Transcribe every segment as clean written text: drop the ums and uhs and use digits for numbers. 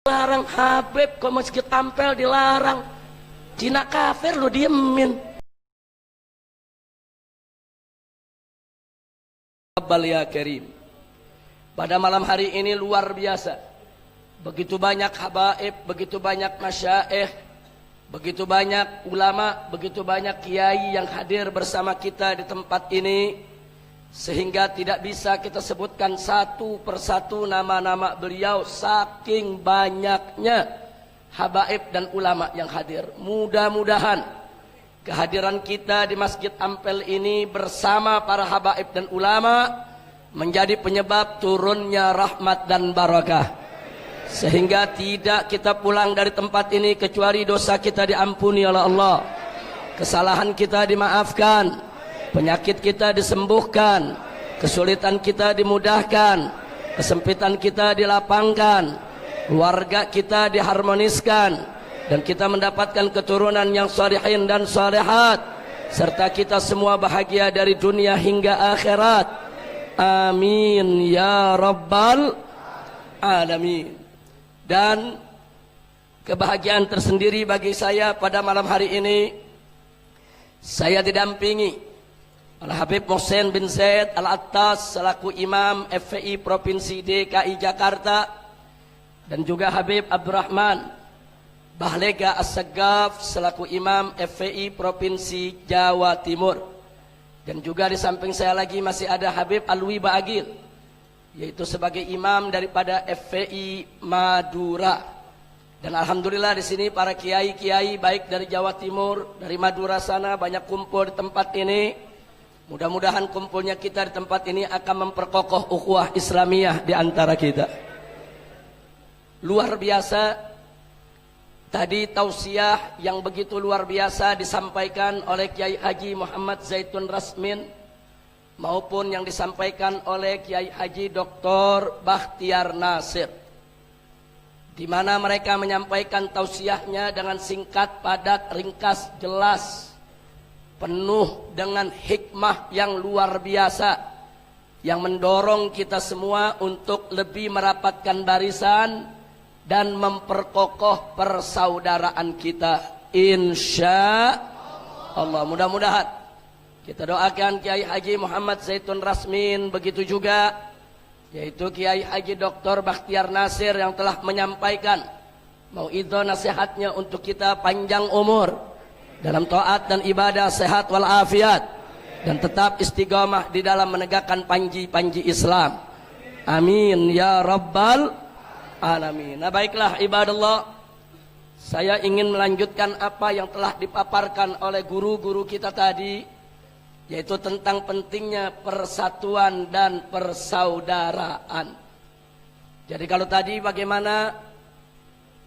Larang Habib kok masjid tampil dilarang. Cina kafir lu diemin. Ya Karim, pada malam hari ini luar biasa. Begitu banyak habaib, begitu banyak masyaikh, begitu banyak ulama, begitu banyak kiai yang hadir bersama kita di tempat ini, sehingga tidak bisa kita sebutkan satu persatu nama-nama beliau saking banyaknya habaib dan ulama yang hadir. Mudah-mudahan kehadiran kita di Masjid Ampel ini bersama para habaib dan ulama menjadi penyebab turunnya rahmat dan barakah, sehingga tidak kita pulang dari tempat ini kecuali dosa kita diampuni oleh Allah, kesalahan kita dimaafkan, penyakit kita disembuhkan, kesulitan kita dimudahkan, kesempitan kita dilapangkan, keluarga kita diharmoniskan, dan kita mendapatkan keturunan yang salihin dan salihat, serta kita semua bahagia dari dunia hingga akhirat. Amin ya rabbal alamin. Dan kebahagiaan tersendiri bagi saya pada malam hari ini, saya didampingi oleh Habib Mohsen bin Zaid Al-Attas selaku Imam FPI Provinsi DKI Jakarta, dan juga Habib Abdurrahman Bahlega As-Sagaf selaku Imam FPI Provinsi Jawa Timur. Dan juga di samping saya lagi masih ada Habib Alwi Baagil, yaitu sebagai imam daripada FPI Madura. Dan alhamdulillah di sini para kiai-kiai baik dari Jawa Timur, dari Madura sana banyak kumpul di tempat ini. Mudah-mudahan kumpulnya kita di tempat ini akan memperkokoh ukhuwah Islamiyah di antara kita. Luar biasa tadi tausiah yang begitu luar biasa disampaikan oleh Kiai Haji Muhammad Zaitun Rasmin, maupun yang disampaikan oleh Kiai Haji Dr. Bakhtiar Nasir, di mana mereka menyampaikan tausiahnya dengan singkat, padat, ringkas, jelas, penuh dengan hikmah yang luar biasa, yang mendorong kita semua untuk lebih merapatkan barisan dan memperkokoh persaudaraan kita, insya Allah. Mudah-mudahan kita doakan Kiai Haji Muhammad Zaitun Rasmin, begitu juga yaitu Kiai Haji Dr. Bakhtiar Nasir yang telah menyampaikan mauidhah nasihatnya untuk kita panjang umur dalam taat dan ibadah, sehat walafiat, dan tetap istiqamah di dalam menegakkan panji-panji Islam. Amin ya rabbal alamin. Nah, baiklah ibadallah, saya ingin melanjutkan apa yang telah dipaparkan oleh guru-guru kita tadi, yaitu tentang pentingnya persatuan dan persaudaraan. Jadi kalau tadi bagaimana,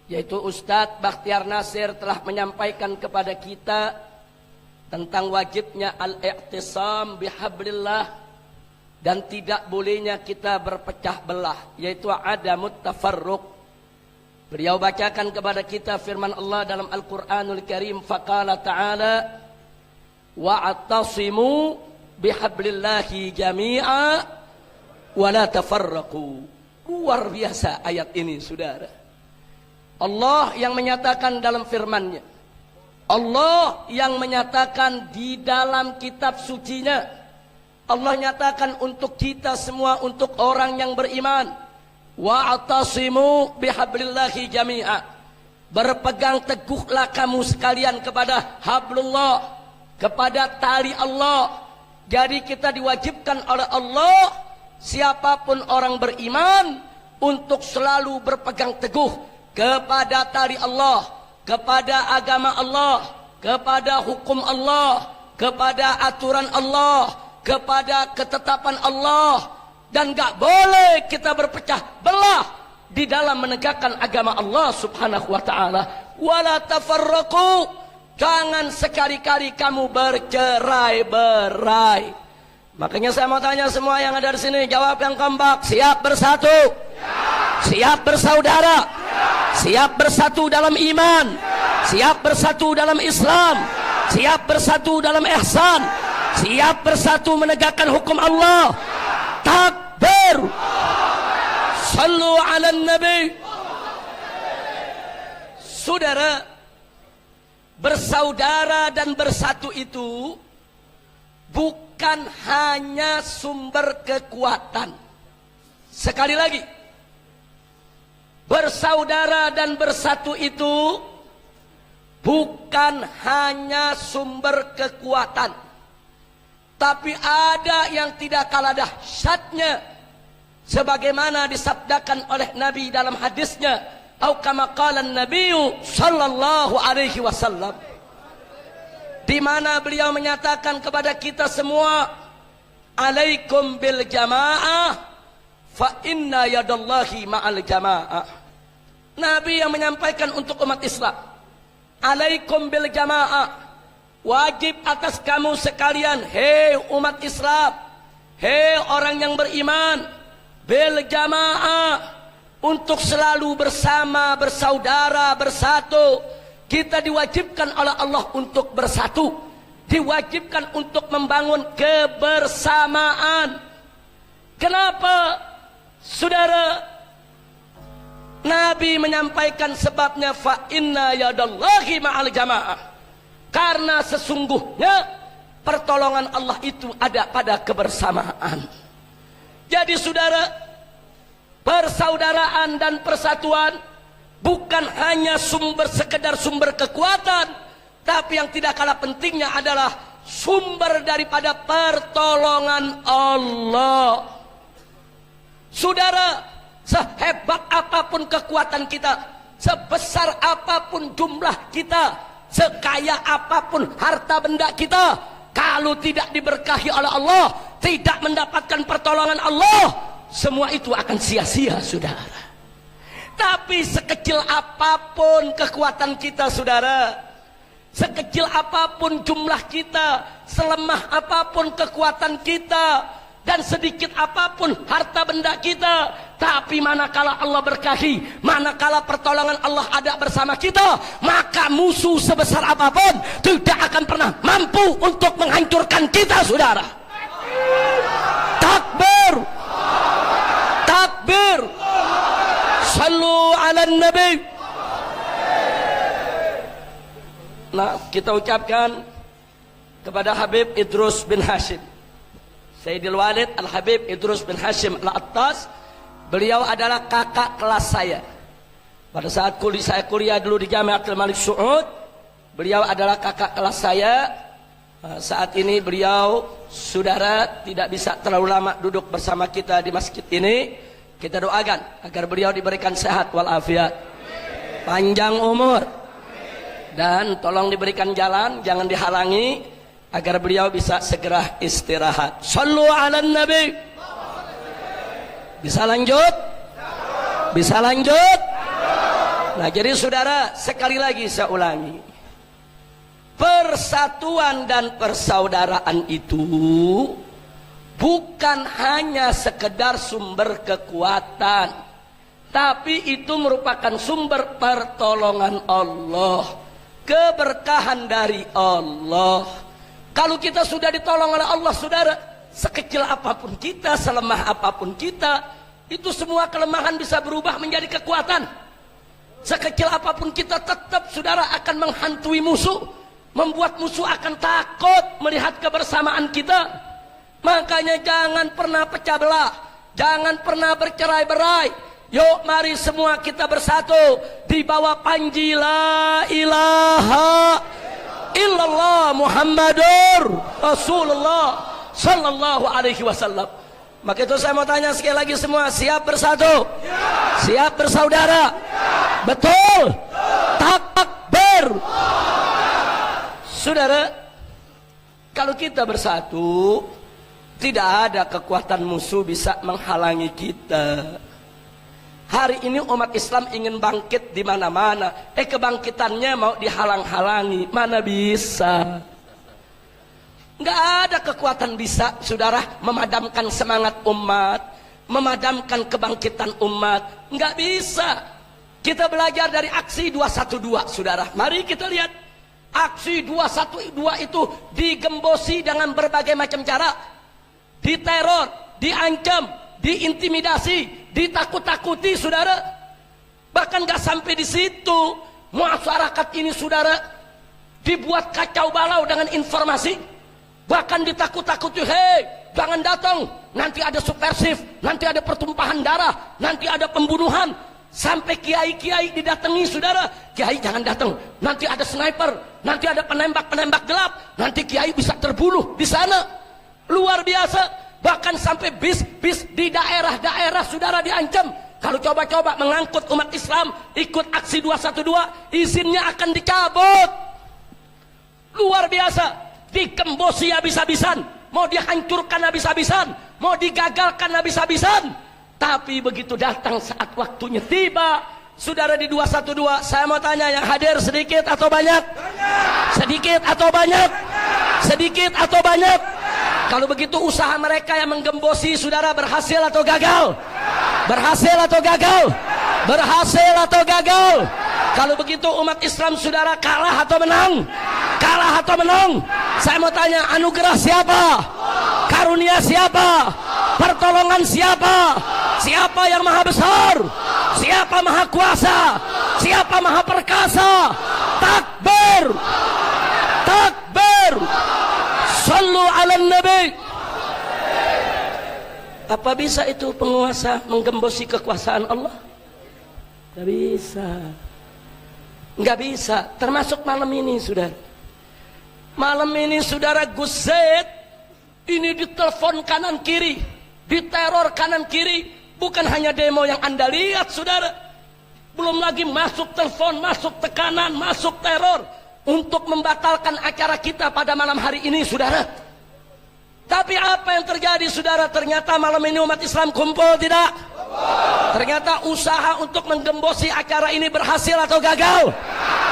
yaitu Ustadz Bakhtiar Nasir telah menyampaikan kepada kita tentang wajibnya al-i'tisam bihablillah, dan tidak bolehnya kita berpecah belah, yaitu adamut tafarruq. Beliau bacakan kepada kita firman Allah dalam Al-Quranul Karim, faqala ta'ala wa'tasimu bihablillahi jami'a wa la tafarraqu. Luar biasa ayat ini, saudara. Allah yang menyatakan dalam firman-Nya, Allah yang menyatakan di dalam kitab sucinya, Allah nyatakan untuk kita semua, untuk orang yang beriman, wa'tasimu bihablillahi jami'a, berpegang teguhlah kamu sekalian kepada hablullah, kepada tali Allah. Jadi kita diwajibkan oleh Allah, siapapun orang beriman, untuk selalu berpegang teguh kepada tali Allah, kepada agama Allah, kepada hukum Allah, kepada aturan Allah, kepada ketetapan Allah, dan gak boleh kita berpecah belah di dalam menegakkan agama Allah subhanahu wa ta'ala. Wala tafarraqu, jangan sekali-kali kamu bercerai-berai. Makanya saya mau tanya semua yang ada di sini, jawab yang kompak. Siap bersatu? Siap bersaudara? Siap bersatu dalam iman? Siap bersatu dalam Islam? Siap bersatu dalam ihsan? Siap bersatu menegakkan hukum Allah? Takbir! Sallu ala nabi. Saudara, bersaudara dan bersatu itu bukan hanya sumber kekuatan. Sekali lagi, bersaudara dan bersatu itu bukan hanya sumber kekuatan, tapi ada yang tidak kalah dahsyatnya, sebagaimana disabdakan oleh Nabi dalam hadisnya, atau kama qala an-nabiyyu sallallahu alaihi wasallam, di mana beliau menyatakan kepada kita semua, alaikum bil jamaah fa inna yadallahi ma'al jamaah. Nabi yang menyampaikan untuk umat Islam, alaikum bil jamaah, wajib atas kamu sekalian, hei umat Islam, hei orang yang beriman, bil jamaah, untuk selalu bersama, bersaudara, bersatu. Kita diwajibkan oleh Allah untuk bersatu, diwajibkan untuk membangun kebersamaan. Kenapa, saudara? Nabi menyampaikan sebabnya, fa inna yadallahi ma'al jamaah, karena sesungguhnya pertolongan Allah itu ada pada kebersamaan. Jadi saudara, persaudaraan dan persatuan bukan hanya sekedar sumber kekuatan, tapi yang tidak kalah pentingnya adalah sumber daripada pertolongan Allah. Saudara, sehebat apapun kekuatan kita, sebesar apapun jumlah kita, sekaya apapun harta benda kita, kalau tidak diberkahi oleh Allah, tidak mendapatkan pertolongan Allah, semua itu akan sia-sia, saudara. Tapi sekecil apapun kekuatan kita, saudara, sekecil apapun jumlah kita, selemah apapun kekuatan kita, dan sedikit apapun harta benda kita, tapi manakala Allah berkahi, manakala pertolongan Allah ada bersama kita, maka musuh sebesar apapun tidak akan pernah mampu untuk menghancurkan kita, saudara. Takbir, takbir, sallu ala nabi. Nah, kita ucapkan kepada Habib Idrus bin Hashim, Sayyidil Walid Al-Habib Idrus bin Hashim Al-Attas. Beliau adalah kakak kelas saya. Pada saat saya kuliah dulu di Jamiatul Malik Saud, beliau adalah kakak kelas saya. Saat ini beliau, saudara, tidak bisa terlalu lama duduk bersama kita di masjid ini. Kita doakan agar beliau diberikan sehat walafiat, panjang umur, dan tolong diberikan jalan, jangan dihalangi, agar beliau bisa segera istirahat. Sallu ala nabi. Bisa lanjut? Bisa lanjut? Nah, jadi saudara, sekali lagi saya ulangi, persatuan dan persaudaraan itu bukan hanya sekedar sumber kekuatan, tapi itu merupakan sumber pertolongan Allah, keberkahan dari Allah. Kalau kita sudah ditolong oleh Allah, saudara, sekecil apapun kita, selemah apapun kita, itu semua kelemahan bisa berubah menjadi kekuatan. Sekecil apapun kita, tetap saudara akan menghantui musuh, membuat musuh akan takut melihat kebersamaan kita. Makanya jangan pernah pecah belah, jangan pernah bercerai-berai. Yuk mari semua kita bersatu di bawah panji la ilaha illallah Muhammadur Rasulullah sallallahu alaihi wasallam. Maka itu saya mau tanya sekali lagi, semua siap bersatu? Siap bersaudara? Betul? Takbir. Saudara, kalau kita bersatu, tidak ada kekuatan musuh bisa menghalangi kita. Hari ini umat Islam ingin bangkit di mana-mana. Kebangkitannya mau dihalang-halangi, mana bisa? Nggak ada kekuatan bisa, saudara, memadamkan semangat umat, memadamkan kebangkitan umat. Nggak bisa. Kita belajar dari aksi 212, saudara. Mari kita lihat. Aksi 212 itu digembosi dengan berbagai macam cara. Diteror, diancam, diintimidasi, ditakut-takuti, saudara. Bahkan nggak sampai di situ. masyarakat ini saudara dibuat kacau balau dengan informasi, bahkan ditakut-takuti, hei jangan datang, nanti ada subversif, nanti ada pertumpahan darah, nanti ada pembunuhan. Sampai kiai-kiai didatangi saudara, kiai jangan datang, nanti ada sniper, nanti ada penembak-penembak gelap, nanti kiai bisa terbunuh di sana. Luar biasa. Bahkan sampai bis-bis di daerah-daerah saudara diancam, kalau coba-coba mengangkut umat Islam ikut aksi 212, izinnya akan dicabut. Luar biasa. Digembosi habis-habisan, mau dihancurkan habis-habisan, mau digagalkan habis-habisan. Tapi begitu datang saat waktunya tiba, saudara di 212, saya mau tanya, yang hadir sedikit atau banyak? Sedikit atau banyak? Sedikit atau banyak? Kalau begitu usaha mereka yang menggembosi saudara berhasil atau gagal? Berhasil atau gagal? Berhasil atau gagal? Kalau begitu umat Islam saudara kalah atau menang? Kalah atau menang? Saya mau tanya, anugerah siapa? Karunia siapa? Pertolongan siapa? Siapa yang maha besar? Siapa maha kuasa? Siapa maha perkasa? Takbir! Takbir! Sallu ala nabi. Apa bisa itu penguasa menggembosi kekuasaan Allah? Gak bisa. Gak bisa. Termasuk malam ini saudara. Malam ini saudara, Gus Zaid ini ditelepon kanan kiri, diteror kanan kiri. Bukan hanya demo yang Anda lihat saudara, belum lagi masuk telepon, masuk tekanan, masuk teror untuk membatalkan acara kita pada malam hari ini saudara. Tapi apa yang terjadi saudara? Ternyata malam ini umat Islam kumpul tidak? Ternyata usaha untuk menggembosi acara ini berhasil atau gagal?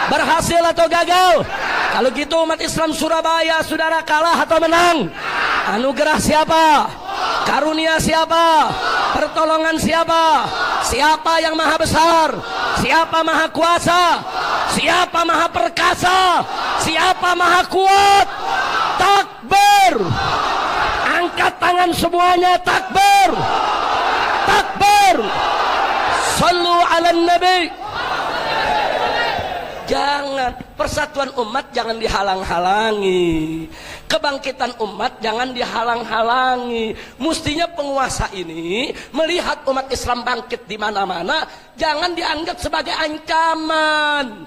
Berhasil atau gagal? Kalau gitu umat Islam Surabaya saudara kalah atau menang? Anugerah siapa? Karunia siapa? Pertolongan siapa? Siapa yang maha besar? Siapa maha kuasa? Siapa maha perkasa? Siapa maha kuat? Takbir! Angkat tangan semuanya, takbir! Takbir! Sallu ala nabi. Jangan, persatuan umat jangan dihalang-halangi. Kebangkitan umat jangan dihalang-halangi. Mestinya penguasa ini melihat umat Islam bangkit di mana-mana, jangan dianggap sebagai ancaman.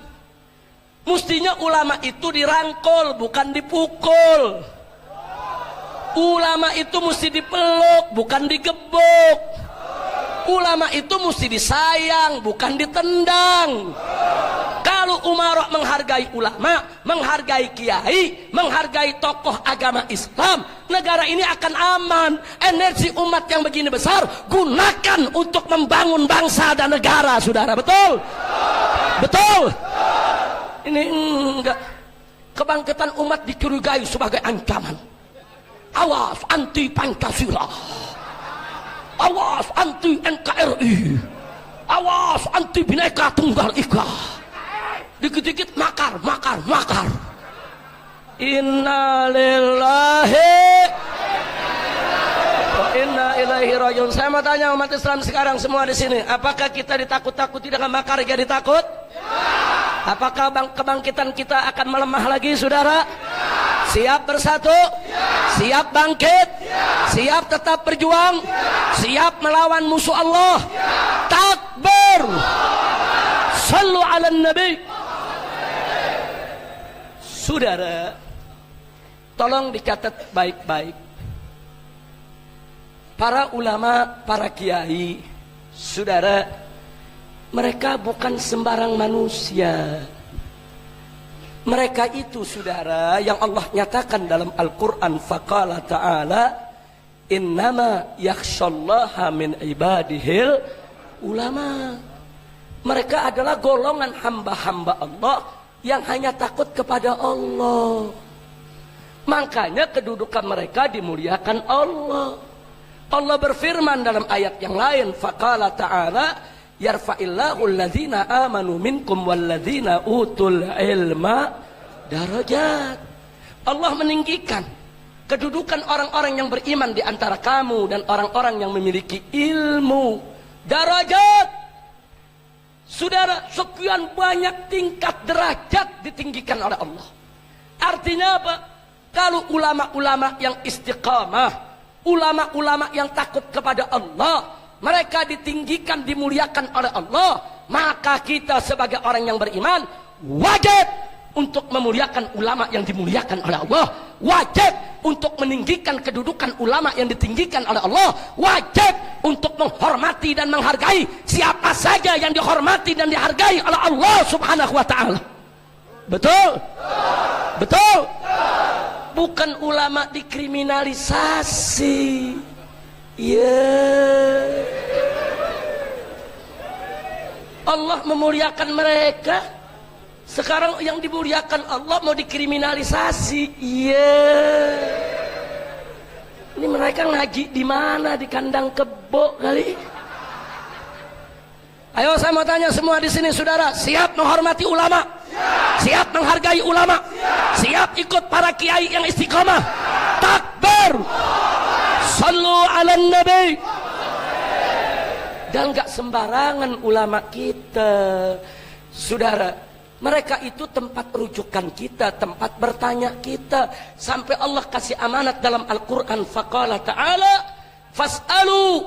Mestinya ulama itu dirangkul, bukan dipukul. Ulama itu mesti dipeluk, bukan digebuk. Ulama itu mesti disayang, bukan ditendang. Kalau umarok menghargai ulama, menghargai kiai, menghargai tokoh agama Islam, negara ini akan aman. Energi umat yang begini besar gunakan untuk membangun bangsa dan negara, saudara. Betul? Betul? Ini enggak. Kebangkitan umat dicurigai sebagai ancaman. Awas anti Pancasila, awas anti NKRI, awas anti Bhinneka Tunggal Ika. Dikit-dikit makar, makar, makar. Inna lillahi wa inna ilaihi rajiun. Saya mau tanya umat Islam sekarang semua di sini, apakah kita ditakut-takuti dengan makar jadi takut? Apakah kebangkitan kita akan melemah lagi, saudara? Siap bersatu? Siap bangkit? Siap tetap berjuang? Siap melawan musuh Allah? Takbir! Sallu ala nabi. Saudara, tolong dicatat baik-baik. Para ulama, para kiai, saudara, mereka bukan sembarang manusia. Mereka itu saudara yang Allah nyatakan dalam Al-Quran, faqala ta'ala innama yakhshallaha min ibadihil ulama. Mereka adalah golongan hamba-hamba Allah yang hanya takut kepada Allah. Makanya kedudukan mereka dimuliakan Allah. Allah berfirman dalam ayat yang lain, faqala ta'ala yarfa'illahu alladhina amanu minkum walladhina utul ilma darajat. Allah meninggikan kedudukan orang-orang yang beriman di antara kamu dan orang-orang yang memiliki ilmu. Darajat. Saudara, sekian banyak tingkat derajat ditinggikan oleh Allah. Artinya apa? Kalau ulama-ulama yang istiqamah, ulama-ulama yang takut kepada Allah, mereka ditinggikan, dimuliakan oleh Allah, maka kita sebagai orang yang beriman wajib untuk memuliakan ulama yang dimuliakan oleh Allah, wajib untuk meninggikan kedudukan ulama yang ditinggikan oleh Allah, wajib untuk menghormati dan menghargai siapa saja yang dihormati dan dihargai oleh Allah Subhanahu wa ta'ala. Betul? Betul? Bukan ulama dikriminalisasi. Allah memuliakan mereka. Sekarang yang dimuliakan Allah mau dikriminalisasi. Ini mereka ngaji di mana? Di kandang kebo kali. Ayo saya mau tanya semua di sini, saudara, siap menghormati ulama? Siap menghargai ulama? Siap ikut para kiai yang istiqomah? Takbir! Sallu ala nabi. Dan gak sembarangan ulama kita, saudara. Mereka itu tempat rujukan kita, tempat bertanya kita. Sampai Allah kasih amanat dalam Al-Quran. Faqala ta'ala fas'alu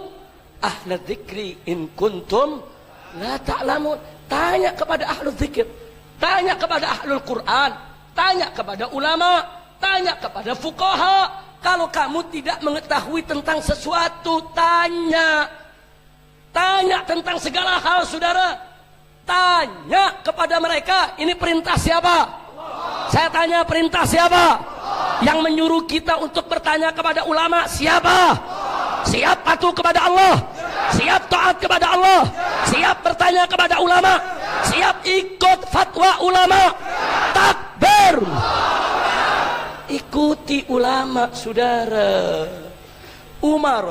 ahla dzikri in kuntum la ta'lamun. Tanya kepada ahlu dzikir, tanya kepada ahlul Quran, tanya kepada ulama, tanya kepada fuqaha. Kalau kamu tidak mengetahui tentang sesuatu, tanya. Tanya tentang segala hal, saudara. Tanya kepada mereka. Ini perintah siapa? Saya tanya, perintah siapa? Yang menyuruh kita untuk bertanya kepada ulama siapa? Siap patuh kepada Allah? Siap taat kepada Allah? Siap bertanya kepada ulama? Siap ikut fatwa ulama? Takbir! Ikuti ulama, saudara. Umar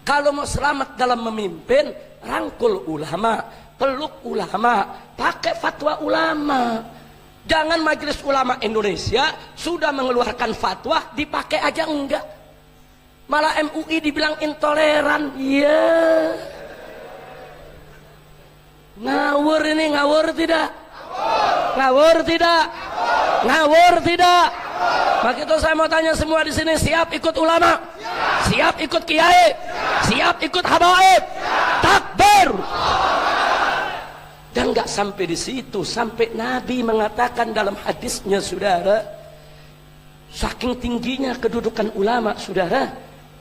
kalau mau selamat dalam memimpin, rangkul ulama, peluk ulama, pakai fatwa ulama. Jangan majelis ulama Indonesia sudah mengeluarkan fatwa dipakai aja enggak. Malah MUI dibilang intoleran. Ngawur ini, ngawur tidak? Ngawur tidak? Ngawur tidak? Maka itu saya mau tanya semua di sini, siap ikut ulama? Siap ikut kiai? Siap ikut habaib? Takbir! Dan nggak sampai di situ, sampai Nabi mengatakan dalam hadisnya, saudara, saking tingginya kedudukan ulama, saudara,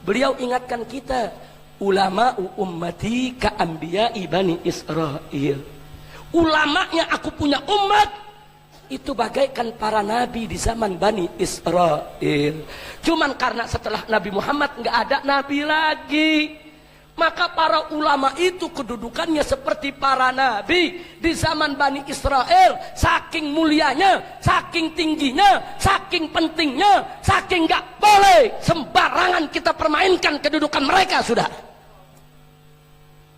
beliau ingatkan kita, ulama ummati ka anbiya'i bani Israil. Ulamanya aku punya umat itu bagaikan para nabi di zaman Bani Israel. Cuman karena setelah Nabi Muhammad nggak ada nabi lagi, maka para ulama itu kedudukannya seperti para nabi di zaman Bani Israel. Saking mulianya, saking tingginya, saking pentingnya, saking nggak boleh sembarangan kita permainkan kedudukan mereka, sudah.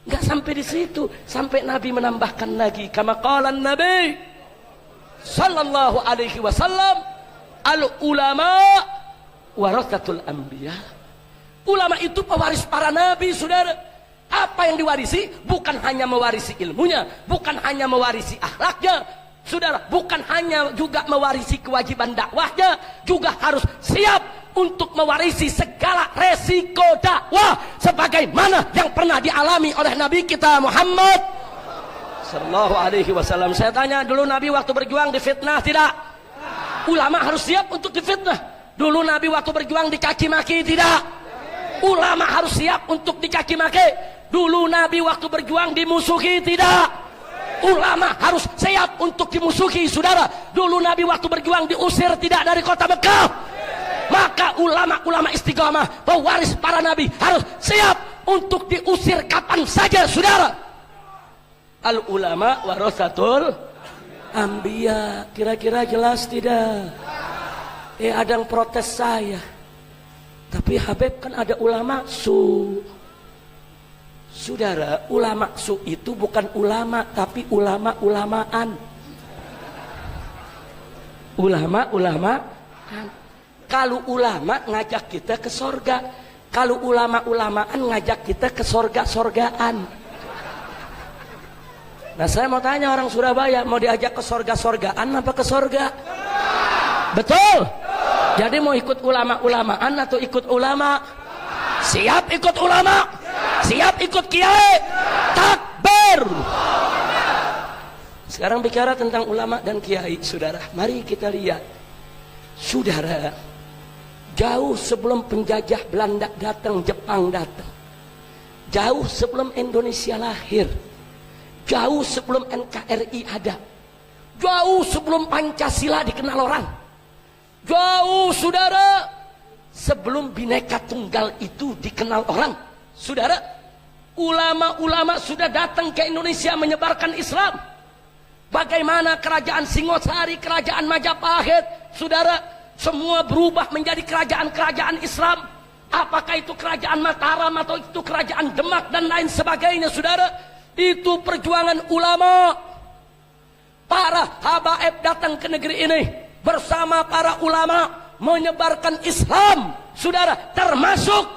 Nggak sampai di situ, sampai Nabi menambahkan lagi, kama qala Nabi sallallahu alaihi wasallam, al ulama warathatul anbiya. Ulama itu pewaris para nabi, saudara. Apa yang diwarisi? Bukan hanya mewarisi ilmunya, bukan hanya mewarisi akhlaknya, saudara, bukan hanya juga mewarisi kewajiban dakwahnya, juga harus siap untuk mewarisi segala resiko dakwah sebagaimana yang pernah dialami oleh Nabi kita Muhammad sallallahu alaihi wasallam. Saya tanya, dulu Nabi waktu berjuang difitnah tidak? Ulama harus siap untuk difitnah. Dulu Nabi waktu berjuang dicaci maki tidak? Ulama harus siap untuk dicaci maki. Dulu Nabi waktu berjuang dimusuhi tidak? Ulama harus siap untuk dimusuhi, saudara. Dulu Nabi waktu berjuang diusir tidak dari kota Mekah? Maka ulama-ulama istiqamah, pewaris para nabi, harus siap untuk diusir kapan saja, saudara. Al ulama warasatul anbiya. Kira-kira jelas tidak? Ada yang protes saya, tapi Habib kan ada ulama su. Saudara, ulama su itu bukan ulama, tapi ulama-ulamaan. Ulama-ulamaan. Kalau ulama ngajak kita ke sorga, kalau ulama-ulamaan ngajak kita ke sorga-sorgaan. Nah saya mau tanya orang Surabaya, mau diajak ke sorga-sorgaan apa ke sorga? Betul? Jadi mau ikut ulama-ulamaan atau ikut ulama? Siap ikut ulama? Siap ikut kiai? Takbir! Sekarang bicara tentang ulama dan kiai, saudara. Mari kita lihat, saudara. Jauh sebelum penjajah Belanda datang, Jepang datang. Jauh sebelum Indonesia lahir. Jauh sebelum NKRI ada. Jauh sebelum Pancasila dikenal orang. Jauh, saudara, sebelum Bhinneka Tunggal itu dikenal orang. Saudara, ulama-ulama sudah datang ke Indonesia menyebarkan Islam. Bagaimana kerajaan Singosari, kerajaan Majapahit, saudara, semua berubah menjadi kerajaan-kerajaan Islam. Apakah itu kerajaan Mataram atau itu kerajaan Demak dan lain sebagainya, saudara. Itu perjuangan ulama. Para habaib datang ke negeri ini bersama para ulama menyebarkan Islam, saudara, termasuk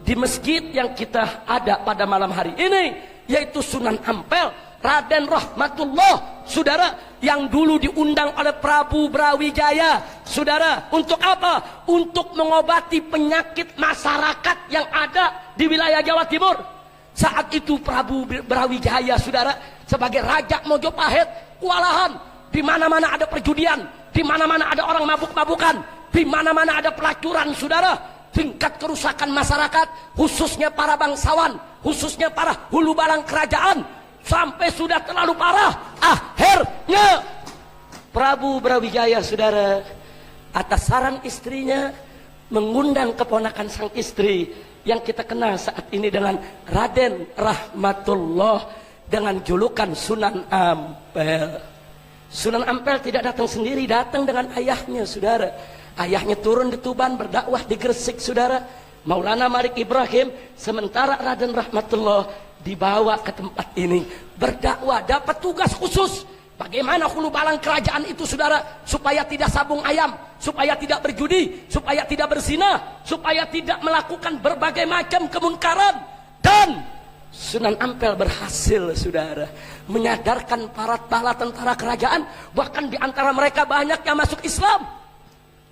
di masjid yang kita ada pada malam hari ini, yaitu Sunan Ampel, Raden Rahmatullah, saudara, yang dulu diundang oleh Prabu Brawijaya, saudara, untuk apa? Untuk mengobati penyakit masyarakat yang ada di wilayah Jawa Timur. Saat itu Prabu Brawijaya, saudara, sebagai Raja Mojopahit, kewalahan. Di mana-mana ada perjudian, di mana-mana ada orang mabuk-mabukan, di mana-mana ada pelacuran, saudara. Tingkat kerusakan masyarakat, khususnya para bangsawan, khususnya para hulu balang kerajaan, sampai sudah terlalu parah. Akhirnya Prabu Brawijaya, saudara, atas saran istrinya mengundang keponakan sang istri yang kita kenal saat ini dengan Raden Rahmatullah dengan julukan Sunan Ampel. Sunan Ampel tidak datang sendiri, datang dengan ayahnya, saudara. Ayahnya turun di Tuban, berdakwah di Gresik, saudara. Maulana Malik Ibrahim, sementara Raden Rahmatullah dibawa ke tempat ini berdakwah, dapat tugas khusus. Bagaimana hulu balang kerajaan itu, saudara, supaya tidak sabung ayam, supaya tidak berjudi, supaya tidak berzina, supaya tidak melakukan berbagai macam kemunkaran. Dan Sunan Ampel berhasil, saudara, menyadarkan para bala tentara kerajaan, bahkan di antara mereka banyak yang masuk Islam.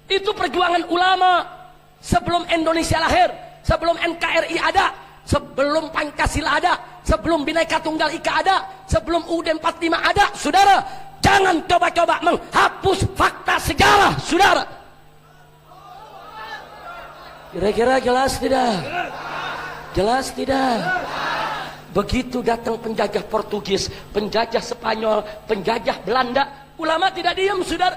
Itu perjuangan ulama sebelum Indonesia lahir, sebelum NKRI ada, sebelum Pancasila ada, sebelum Bhinneka Tunggal Ika ada, sebelum UUD 45 ada, saudara. Jangan coba-coba menghapus fakta sejarah, saudara. Kira-kira jelas tidak? Jelas tidak? Begitu datang penjajah Portugis, penjajah Spanyol, penjajah Belanda, ulama tidak diam, saudara.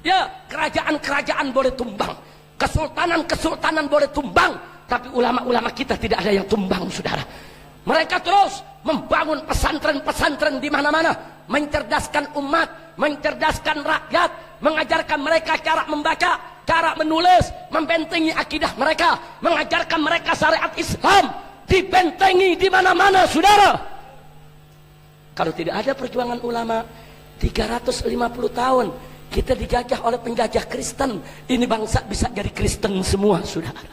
Ya, kerajaan-kerajaan boleh tumbang, kesultanan-kesultanan boleh tumbang, tapi ulama-ulama kita tidak ada yang tumbang, saudara. Mereka terus membangun pesantren-pesantren di mana-mana, mencerdaskan umat, mencerdaskan rakyat, mengajarkan mereka cara membaca, cara menulis, membentengi akidah mereka, mengajarkan mereka syariat Islam. Dibentengi di mana-mana, saudara. Kalau tidak ada perjuangan ulama, 350 tahun kita dijajah oleh penjajah Kristen. Ini bangsa bisa jadi Kristen semua, saudara.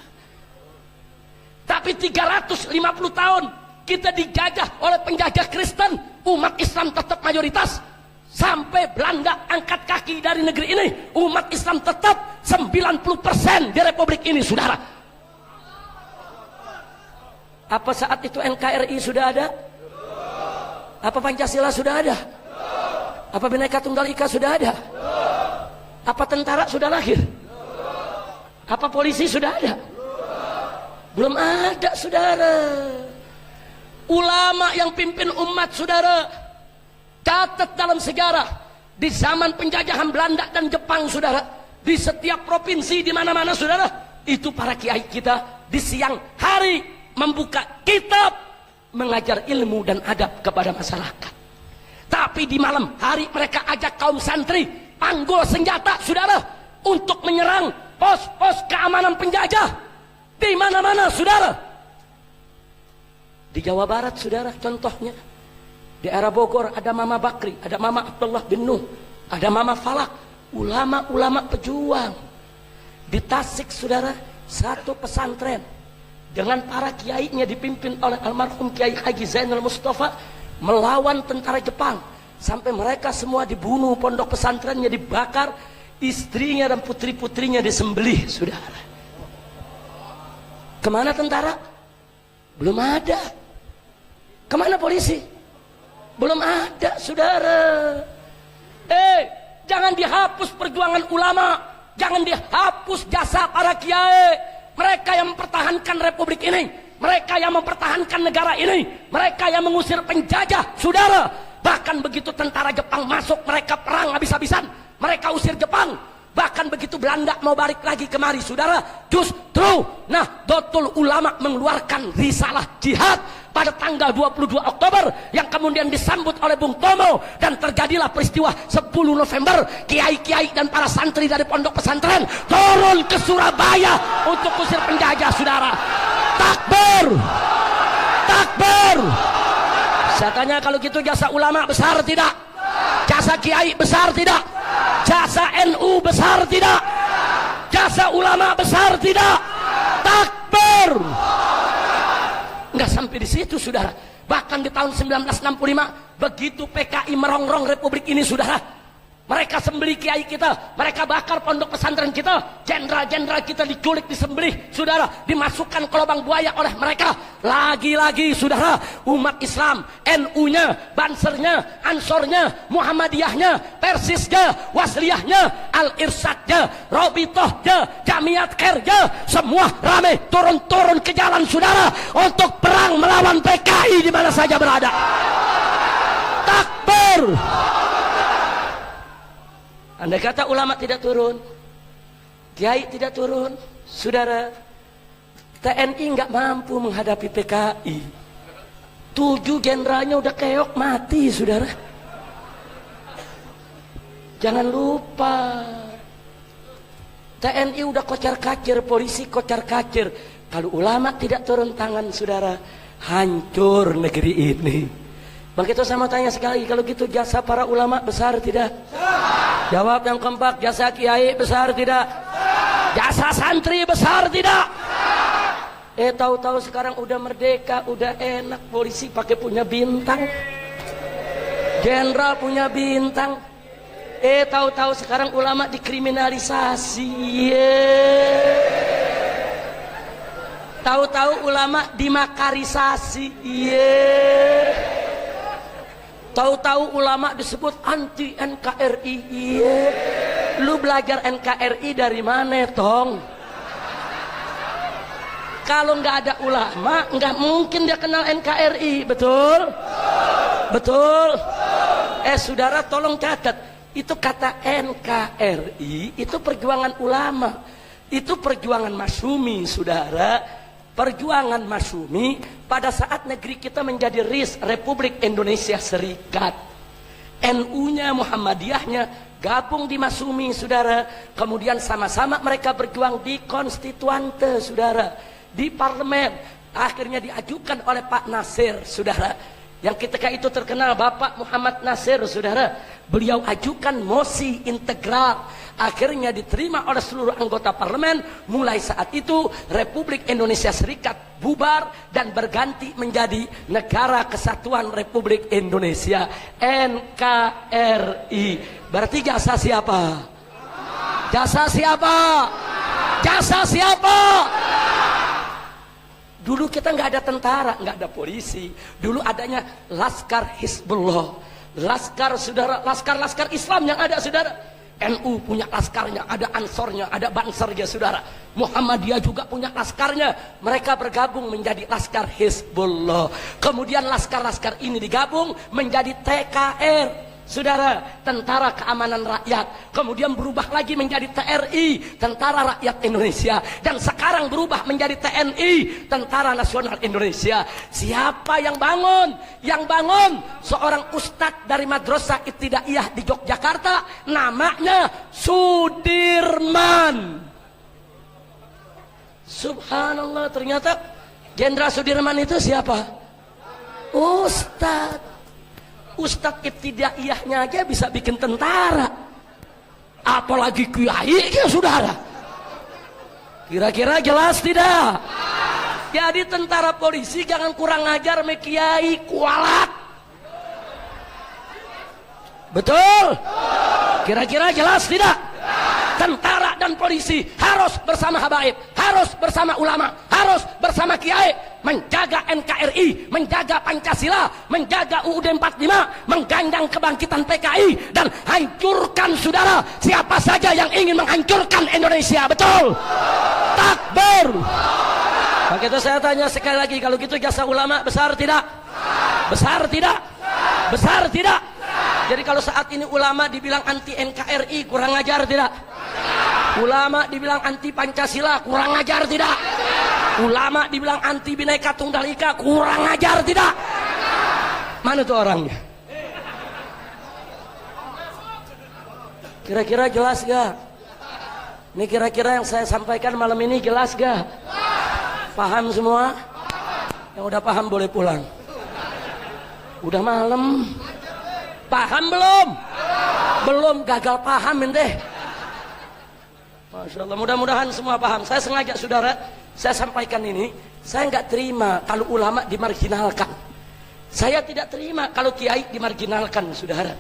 Tapi 350 tahun kita dijajah oleh penjajah Kristen, umat Islam tetap mayoritas. Sampai Belanda angkat kaki dari negeri ini, umat Islam tetap 90% di Republik ini, saudara. Apa saat itu NKRI sudah ada? Apa Pancasila sudah ada? Apa Bhinneka Tunggal Ika sudah ada? Apa tentara sudah lahir? Apa polisi sudah ada? Belum ada, saudara. Ulama yang pimpin umat, saudara. Catat dalam sejarah, di zaman penjajahan Belanda dan Jepang, saudara, di setiap provinsi, di mana-mana, saudara, itu para kiai kita di siang hari membuka kitab, mengajar ilmu dan adab kepada masyarakat. Tapi di malam hari mereka ajak kaum santri panggul senjata, saudara, untuk menyerang pos-pos keamanan penjajah di mana-mana, saudara. Di Jawa Barat, saudara, contohnya di era Bogor ada Mama Bakri, ada Mama Abdullah bin Nuh, ada Mama Falak, ulama-ulama pejuang. Di Tasik, saudara, satu pesantren dengan para kiainya dipimpin oleh almarhum Kiai Haji Zainal Mustafa, melawan tentara Jepang sampai mereka semua dibunuh, pondok pesantrennya dibakar, istrinya dan putri-putrinya disembelih, saudara. Kemana tentara? Belum ada. Kemana polisi? Belum ada, saudara. Jangan dihapus perjuangan ulama, jangan dihapus jasa para kiai. Mereka yang mempertahankan republik ini, mereka yang mempertahankan negara ini, mereka yang mengusir penjajah, saudara. Bahkan begitu tentara Jepang masuk, mereka perang habis-habisan, mereka usir Jepang. Bahkan begitu Belanda mau balik lagi kemari, saudara, justru Nahdlatul Ulama mengeluarkan risalah jihad pada tanggal 22 Oktober yang kemudian disambut oleh Bung Tomo, dan terjadilah peristiwa 10 November. Kiai-kiai dan para santri dari pondok pesantren turun ke Surabaya untuk usir penjajah, saudara. Takbir, takbir. Saya tanya, kalau gitu jasa ulama besar tidak? Jasa kiai besar tidak? Jasa NU besar tidak? Jasa ulama besar tidak? Takbir. Enggak sampai di situ, saudara. Bahkan di tahun 1965 begitu PKI merongrong republik ini, saudara, mereka sembelih kiai kita, mereka bakar pondok pesantren kita, jenderal-jenderal kita diculik, disembelih, saudara, dimasukkan ke lubang buaya oleh mereka. Lagi-lagi, saudara, umat Islam, NU-nya, Bansernya, Ansornya, Muhammadiyahnya, Persisnya, Wasliyahnya, Al-Irsadnya, Robitohnya, Jamiat Khairnya, semua rame turun-turun ke jalan, saudara, untuk perang melawan PKI di mana saja berada. Takbir. Andai kata ulama tidak turun, kiai tidak turun, saudara, TNI nggak mampu menghadapi PKI. 7 jenderalnya udah keok mati, saudara. Jangan lupa, TNI udah kocar-kacir, polisi kocar-kacir. Kalau ulama tidak turun tangan, saudara, hancur negeri ini. Bang Kito, saya mau tanya sekali, kalau gitu jasa para ulama besar tidak? Jawab yang kompak, jasa kiai besar tidak? Jasa santri besar tidak? Tahu-tahu sekarang udah merdeka, udah enak, polisi pakai punya bintang, jenderal punya bintang. Tahu-tahu sekarang ulama dikriminalisasi. Tahu-tahu ulama dimakarisasi. Tahu-tahu ulama disebut anti NKRI. Lu belajar NKRI dari mana, Tong? Kalau nggak ada ulama, nggak mungkin dia kenal NKRI, betul? Betul? Saudara, tolong catat. Itu kata NKRI, itu perjuangan ulama. Itu perjuangan Masyumi, saudara. Perjuangan Masyumi pada saat negeri kita menjadi RIS, Republik Indonesia Serikat. NU-nya, Muhammadiyahnya gabung di Masyumi, saudara. Kemudian sama-sama mereka berjuang di konstituante, saudara, di parlemen. Akhirnya diajukan oleh Pak Nasir, saudara, yang ketika itu terkenal Bapak Muhammad Nasir, saudara. Beliau ajukan mosi integral, akhirnya diterima oleh seluruh anggota parlemen. Mulai saat itu Republik Indonesia Serikat bubar dan berganti menjadi Negara Kesatuan Republik Indonesia, NKRI. Berarti jasa siapa? Jasa siapa? Jasa siapa? Dulu kita nggak ada tentara, nggak ada polisi. Dulu adanya Laskar Hizbullah. Laskar, saudara, laskar Islam yang ada, saudara. NU punya laskarnya, ada Ansornya, ada Bansernya, saudara. Muhammadiyah juga punya laskarnya. Mereka bergabung menjadi Laskar Hizbullah. Kemudian laskar-laskar ini digabung menjadi TKR, saudara, Tentara Keamanan Rakyat. Kemudian berubah lagi menjadi TRI, Tentara Rakyat Indonesia. Dan sekarang berubah menjadi TNI, Tentara Nasional Indonesia. Siapa yang bangun? Yang bangun seorang ustadz dari Madrasah Ibtidaiyah di Yogyakarta, namanya Sudirman. Subhanallah, ternyata Jenderal Sudirman itu siapa? Ustadz. Ustadz ibtidaiyahnya aja bisa bikin tentara, apalagi kiai, ya saudara. Kira-kira jelas tidak? Jadi tentara polisi jangan kurang ajar sama kiai, kualat. Betul? Kira-kira jelas tidak? Tentara dan polisi harus bersama habaib, harus bersama ulama, harus bersama kiai, menjaga NKRI, menjaga Pancasila, menjaga UUD 45, menggandang kebangkitan PKI, dan hancurkan saudara siapa saja yang ingin menghancurkan Indonesia. Betul? Takbir. Maka itu saya tanya sekali lagi, kalau gitu jasa ulama besar tidak? Besar tidak? Besar tidak? Jadi kalau saat ini ulama dibilang anti NKRI, kurang ajar tidak? Ulama dibilang anti Pancasila, kurang ajar tidak? Ulama dibilang anti Bhinneka Tunggal Ika, kurang ajar tidak? Mana tuh orangnya? Kira-kira jelas gak? Ini kira-kira yang saya sampaikan malam ini jelas gak? Paham semua? Yang udah paham boleh pulang. Udah malam. Paham belum? Belum, gagal paham ente. Masya Allah, mudah-mudahan semua paham. Saya sengaja saudara, saya sampaikan ini. Saya nggak terima kalau ulama dimarginalkan. Saya tidak terima kalau kiai dimarginalkan, saudara.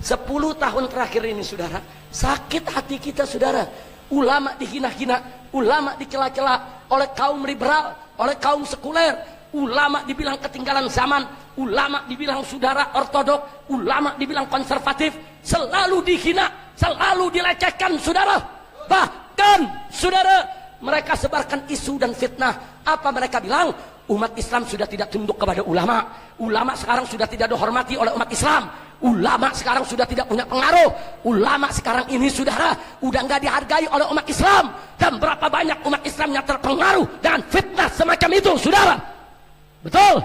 10 tahun terakhir ini, saudara, sakit hati kita, saudara. Ulama dihina-hina, ulama dicela-cela oleh kaum liberal, oleh kaum sekuler. Ulama dibilang ketinggalan zaman, ulama dibilang saudara ortodok, ulama dibilang konservatif, selalu dihina, selalu dilecehkan, saudara. Bahkan saudara, mereka sebarkan isu dan fitnah. Apa mereka bilang? Umat Islam sudah tidak tunduk kepada ulama. Ulama sekarang sudah tidak dihormati oleh umat Islam. Ulama sekarang sudah tidak punya pengaruh. Ulama sekarang ini, saudara, udah nggak dihargai oleh umat Islam. Dan berapa banyak umat Islam yang terpengaruh dengan fitnah semacam itu, saudara. Betul?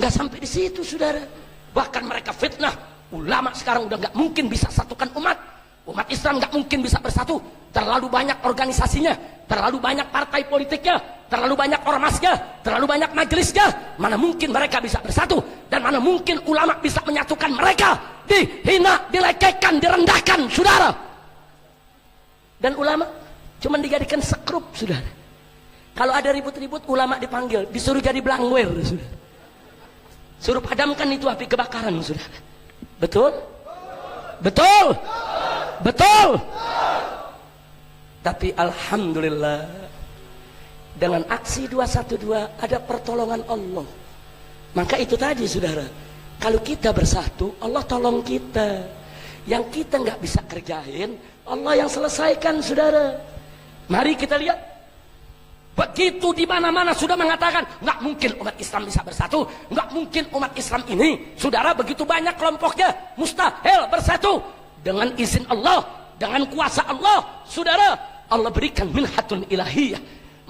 Nggak sampai di situ, saudara. Bahkan mereka fitnah, ulama sekarang udah nggak mungkin bisa satukan umat. Umat Islam nggak mungkin bisa bersatu. Terlalu banyak organisasinya, terlalu banyak partai politiknya, terlalu banyak ormasnya, terlalu banyak majelisnya. Mana mungkin mereka bisa bersatu, dan mana mungkin ulama bisa menyatukan mereka. Dihina, dilecehkan, direndahkan, saudara. Dan ulama cuma dijadikan sekrup, saudara. Kalau ada ribut-ribut, ulama dipanggil, disuruh jadi belangwer, saudara. Suruh padamkan itu api kebakaran, saudara. Betul? Betul? Betul? Tapi alhamdulillah, dengan aksi 212 ada pertolongan Allah. Maka itu tadi, saudara, kalau kita bersatu, Allah tolong kita. Yang kita nggak bisa kerjain, Allah yang selesaikan, saudara. Mari kita lihat. Begitu di mana-mana sudah mengatakan nggak mungkin umat Islam bisa bersatu, nggak mungkin umat Islam ini, saudara, begitu banyak kelompoknya, mustahil bersatu. Dengan izin Allah, dengan kuasa Allah, saudara, Allah berikan minhatun ilahiyah.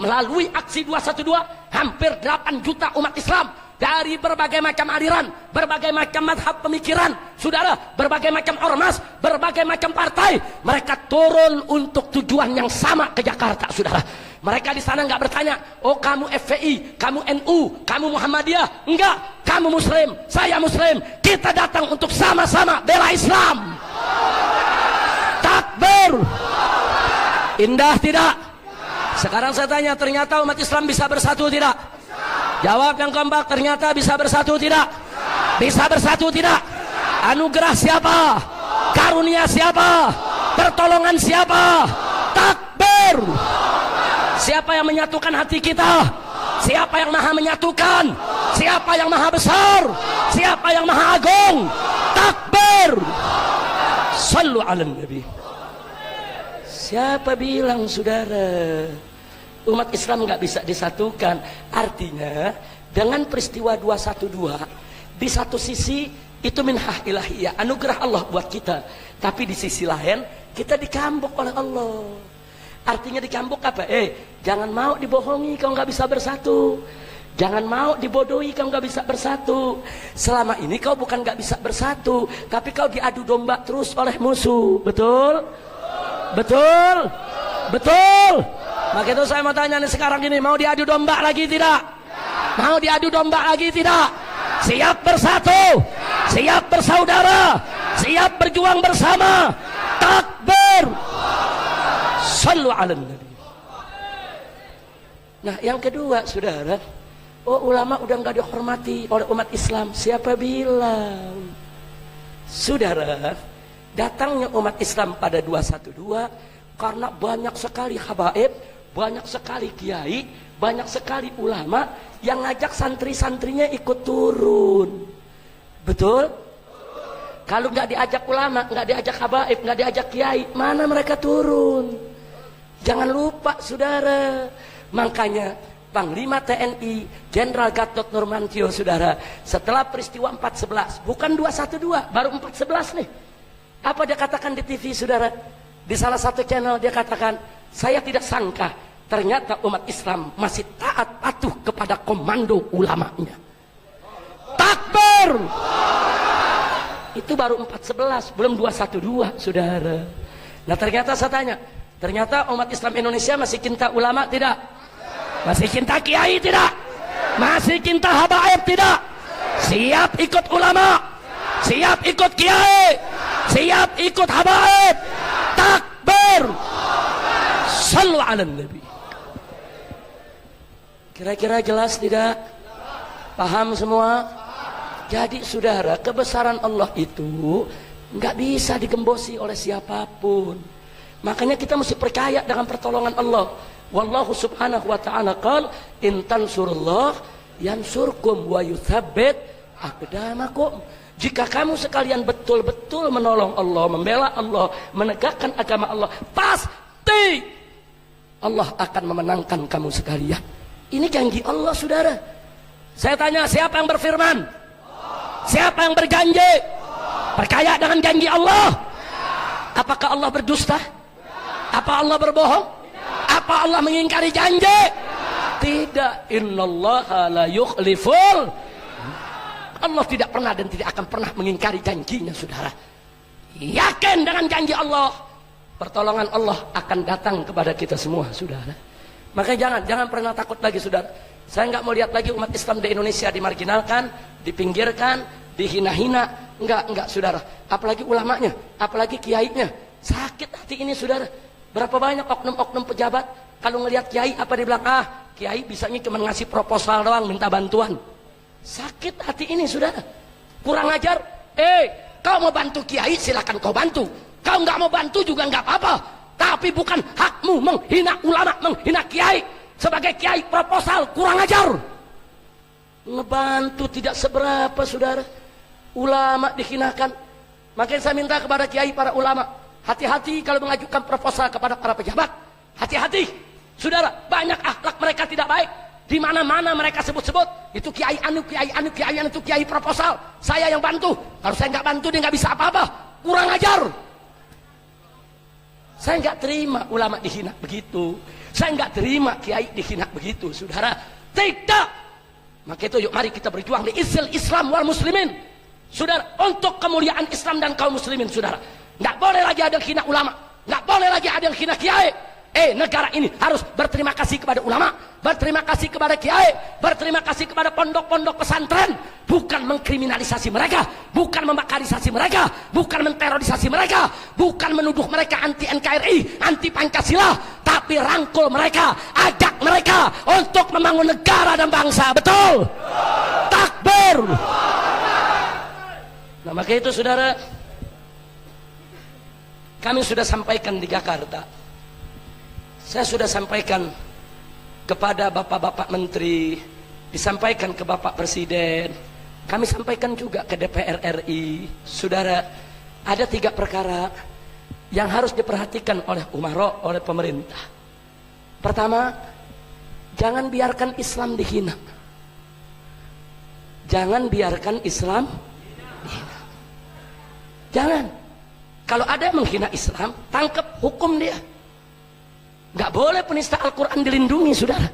Melalui aksi 212, hampir 8 juta umat Islam dari berbagai macam aliran, berbagai macam mazhab pemikiran, saudara, berbagai macam ormas, berbagai macam partai, mereka turun untuk tujuan yang sama ke Jakarta, saudara. Mereka di sana nggak bertanya, oh kamu FPI, kamu NU, kamu Muhammadiyah, enggak, kamu Muslim, saya Muslim, kita datang untuk sama-sama bela Islam. Takbir. Indah tidak? Sekarang saya tanya, ternyata umat Islam bisa bersatu tidak? Jawab yang kompak, ternyata bisa bersatu tidak? Bisa bersatu tidak? Anugerah siapa? Karunia siapa? Pertolongan siapa? Takbir. Siapa yang menyatukan hati kita? Siapa yang maha menyatukan? Siapa yang maha besar? Siapa yang maha agung? Takbir. Sallu ala nabi. Siapa bilang, saudara, umat Islam nggak bisa disatukan? Artinya dengan peristiwa 212, di satu sisi itu minhah ilahiyah, anugerah Allah buat kita, tapi di sisi lain kita dicambuk oleh Allah. Artinya dicambuk apa? Jangan mau dibohongi kau nggak bisa bersatu. Jangan mau dibodohi kau nggak bisa bersatu. Selama ini kau bukan nggak bisa bersatu, tapi kau diadu domba terus oleh musuh. Betul? Betul? Betul? Maka itu saya mau tanya nih sekarang ini, mau diadu domba lagi tidak? Mau diadu domba lagi tidak? Siap bersatu? Siap bersaudara? Siap berjuang bersama? Takbir. Sallu ala nabi. Nah, yang kedua, saudara, ulama udah nggak dihormati oleh umat Islam. Siapa bilang? Saudara, datangnya umat Islam pada 212 karena banyak sekali habaib, banyak sekali kiai, banyak sekali ulama yang ngajak santri-santrinya ikut turun. Betul? Kalau nggak diajak ulama, nggak diajak habaib, nggak diajak kiai, mana mereka turun? Jangan lupa saudara. Makanya Panglima TNI Jenderal Gatot Nurmantio saudara, setelah peristiwa 411, bukan 212, baru 411 nih. Apa dia katakan di TV saudara? Di salah satu channel dia katakan, saya tidak sangka ternyata umat Islam masih taat patuh kepada komando ulamanya. Takbir! Itu baru 411, belum 212 saudara. Nah ternyata saya tanya, ternyata umat Islam Indonesia masih cinta ulama tidak? Masih cinta kiai tidak? Masih cinta habaib tidak? Siap ikut ulama? Siap ikut kiai? Siap ikut habaib? Takbir! Sallu ala Nabi. Kira-kira jelas tidak? Paham semua? Jadi saudara, kebesaran Allah itu nggak bisa digembosi oleh siapapun. Makanya kita mesti percaya dengan pertolongan Allah. Wallahu subhanahu wa ta'ala qala in tansurullah yansurkum wa yuthabbit aqdamakum. Jika kamu sekalian betul-betul menolong Allah, membela Allah, menegakkan agama Allah, pasti Allah akan memenangkan kamu sekalian. Ini janji Allah saudara. Saya tanya, siapa yang berfirman? Siapa yang berjanji? Percaya dengan janji Allah? Apakah Allah berdusta? Apa Allah berbohong? Apa Allah mengingkari janji? Tidak. Innallaha la yukhliful. Allah tidak pernah dan tidak akan pernah mengingkari janjinya saudara. Yakin dengan janji Allah, pertolongan Allah akan datang kepada kita semua saudara. Makanya jangan pernah takut lagi saudara. Saya nggak mau lihat lagi umat Islam di Indonesia dimarginalkan, dipinggirkan, dihina-hina. Enggak saudara. Apalagi ulamanya, apalagi kiainya. Sakit hati ini saudara. Berapa banyak oknum-oknum pejabat kalau ngelihat kiai apa dia bilang, kiai bisanya cuma ngasih proposal doang, minta bantuan. Sakit hati ini saudara. Kurang ajar. Kau mau bantu kiai silakan kau bantu. Kau nggak mau bantu juga nggak apa-apa. Tapi bukan hakmu menghina ulama, menghina kiai. Sebagai kiai proposal, kurang ajar. Ngebantu tidak seberapa saudara. Ulama dihinakan. Makanya saya minta kepada kiai para ulama, hati-hati kalau mengajukan proposal kepada para pejabat. Hati-hati saudara, banyak akhlak mereka tidak baik. Di mana-mana mereka sebut-sebut itu kiai anu, kiai anu, kiai anu, itu kiai proposal. Saya yang bantu. Kalau saya nggak bantu dia nggak bisa apa-apa. Kurang ajar. Saya nggak terima ulama dihina begitu. Saya nggak terima kiai dihina begitu, saudara. Tidak. Maka itu yuk mari kita berjuang di isil Islam wal muslimin, saudara, untuk kemuliaan Islam dan kaum muslimin, saudara. Nggak boleh lagi ada yang hina ulama, nggak boleh lagi ada yang hina kiai. Negara ini harus berterima kasih kepada ulama, berterima kasih kepada kiai, berterima kasih kepada pondok-pondok pesantren. Bukan mengkriminalisasi mereka, bukan memakarisasi mereka, bukan menterorisasi mereka, bukan menuduh mereka anti NKRI, anti Pancasila, tapi rangkul mereka, ajak mereka untuk membangun negara dan bangsa. Betul? Takbir. Nah maka itu saudara, kami sudah sampaikan di Jakarta. Saya sudah sampaikan kepada bapak-bapak menteri, disampaikan ke bapak presiden, kami sampaikan juga ke DPR RI. Saudara, ada 3 perkara yang harus diperhatikan oleh umaro, oleh pemerintah. Pertama, jangan biarkan Islam dihina. Jangan biarkan Islam dihina. Jangan. Kalau ada yang menghina Islam, tangkap, hukum dia. Nggak boleh penista Al-Quran dilindungi, saudara.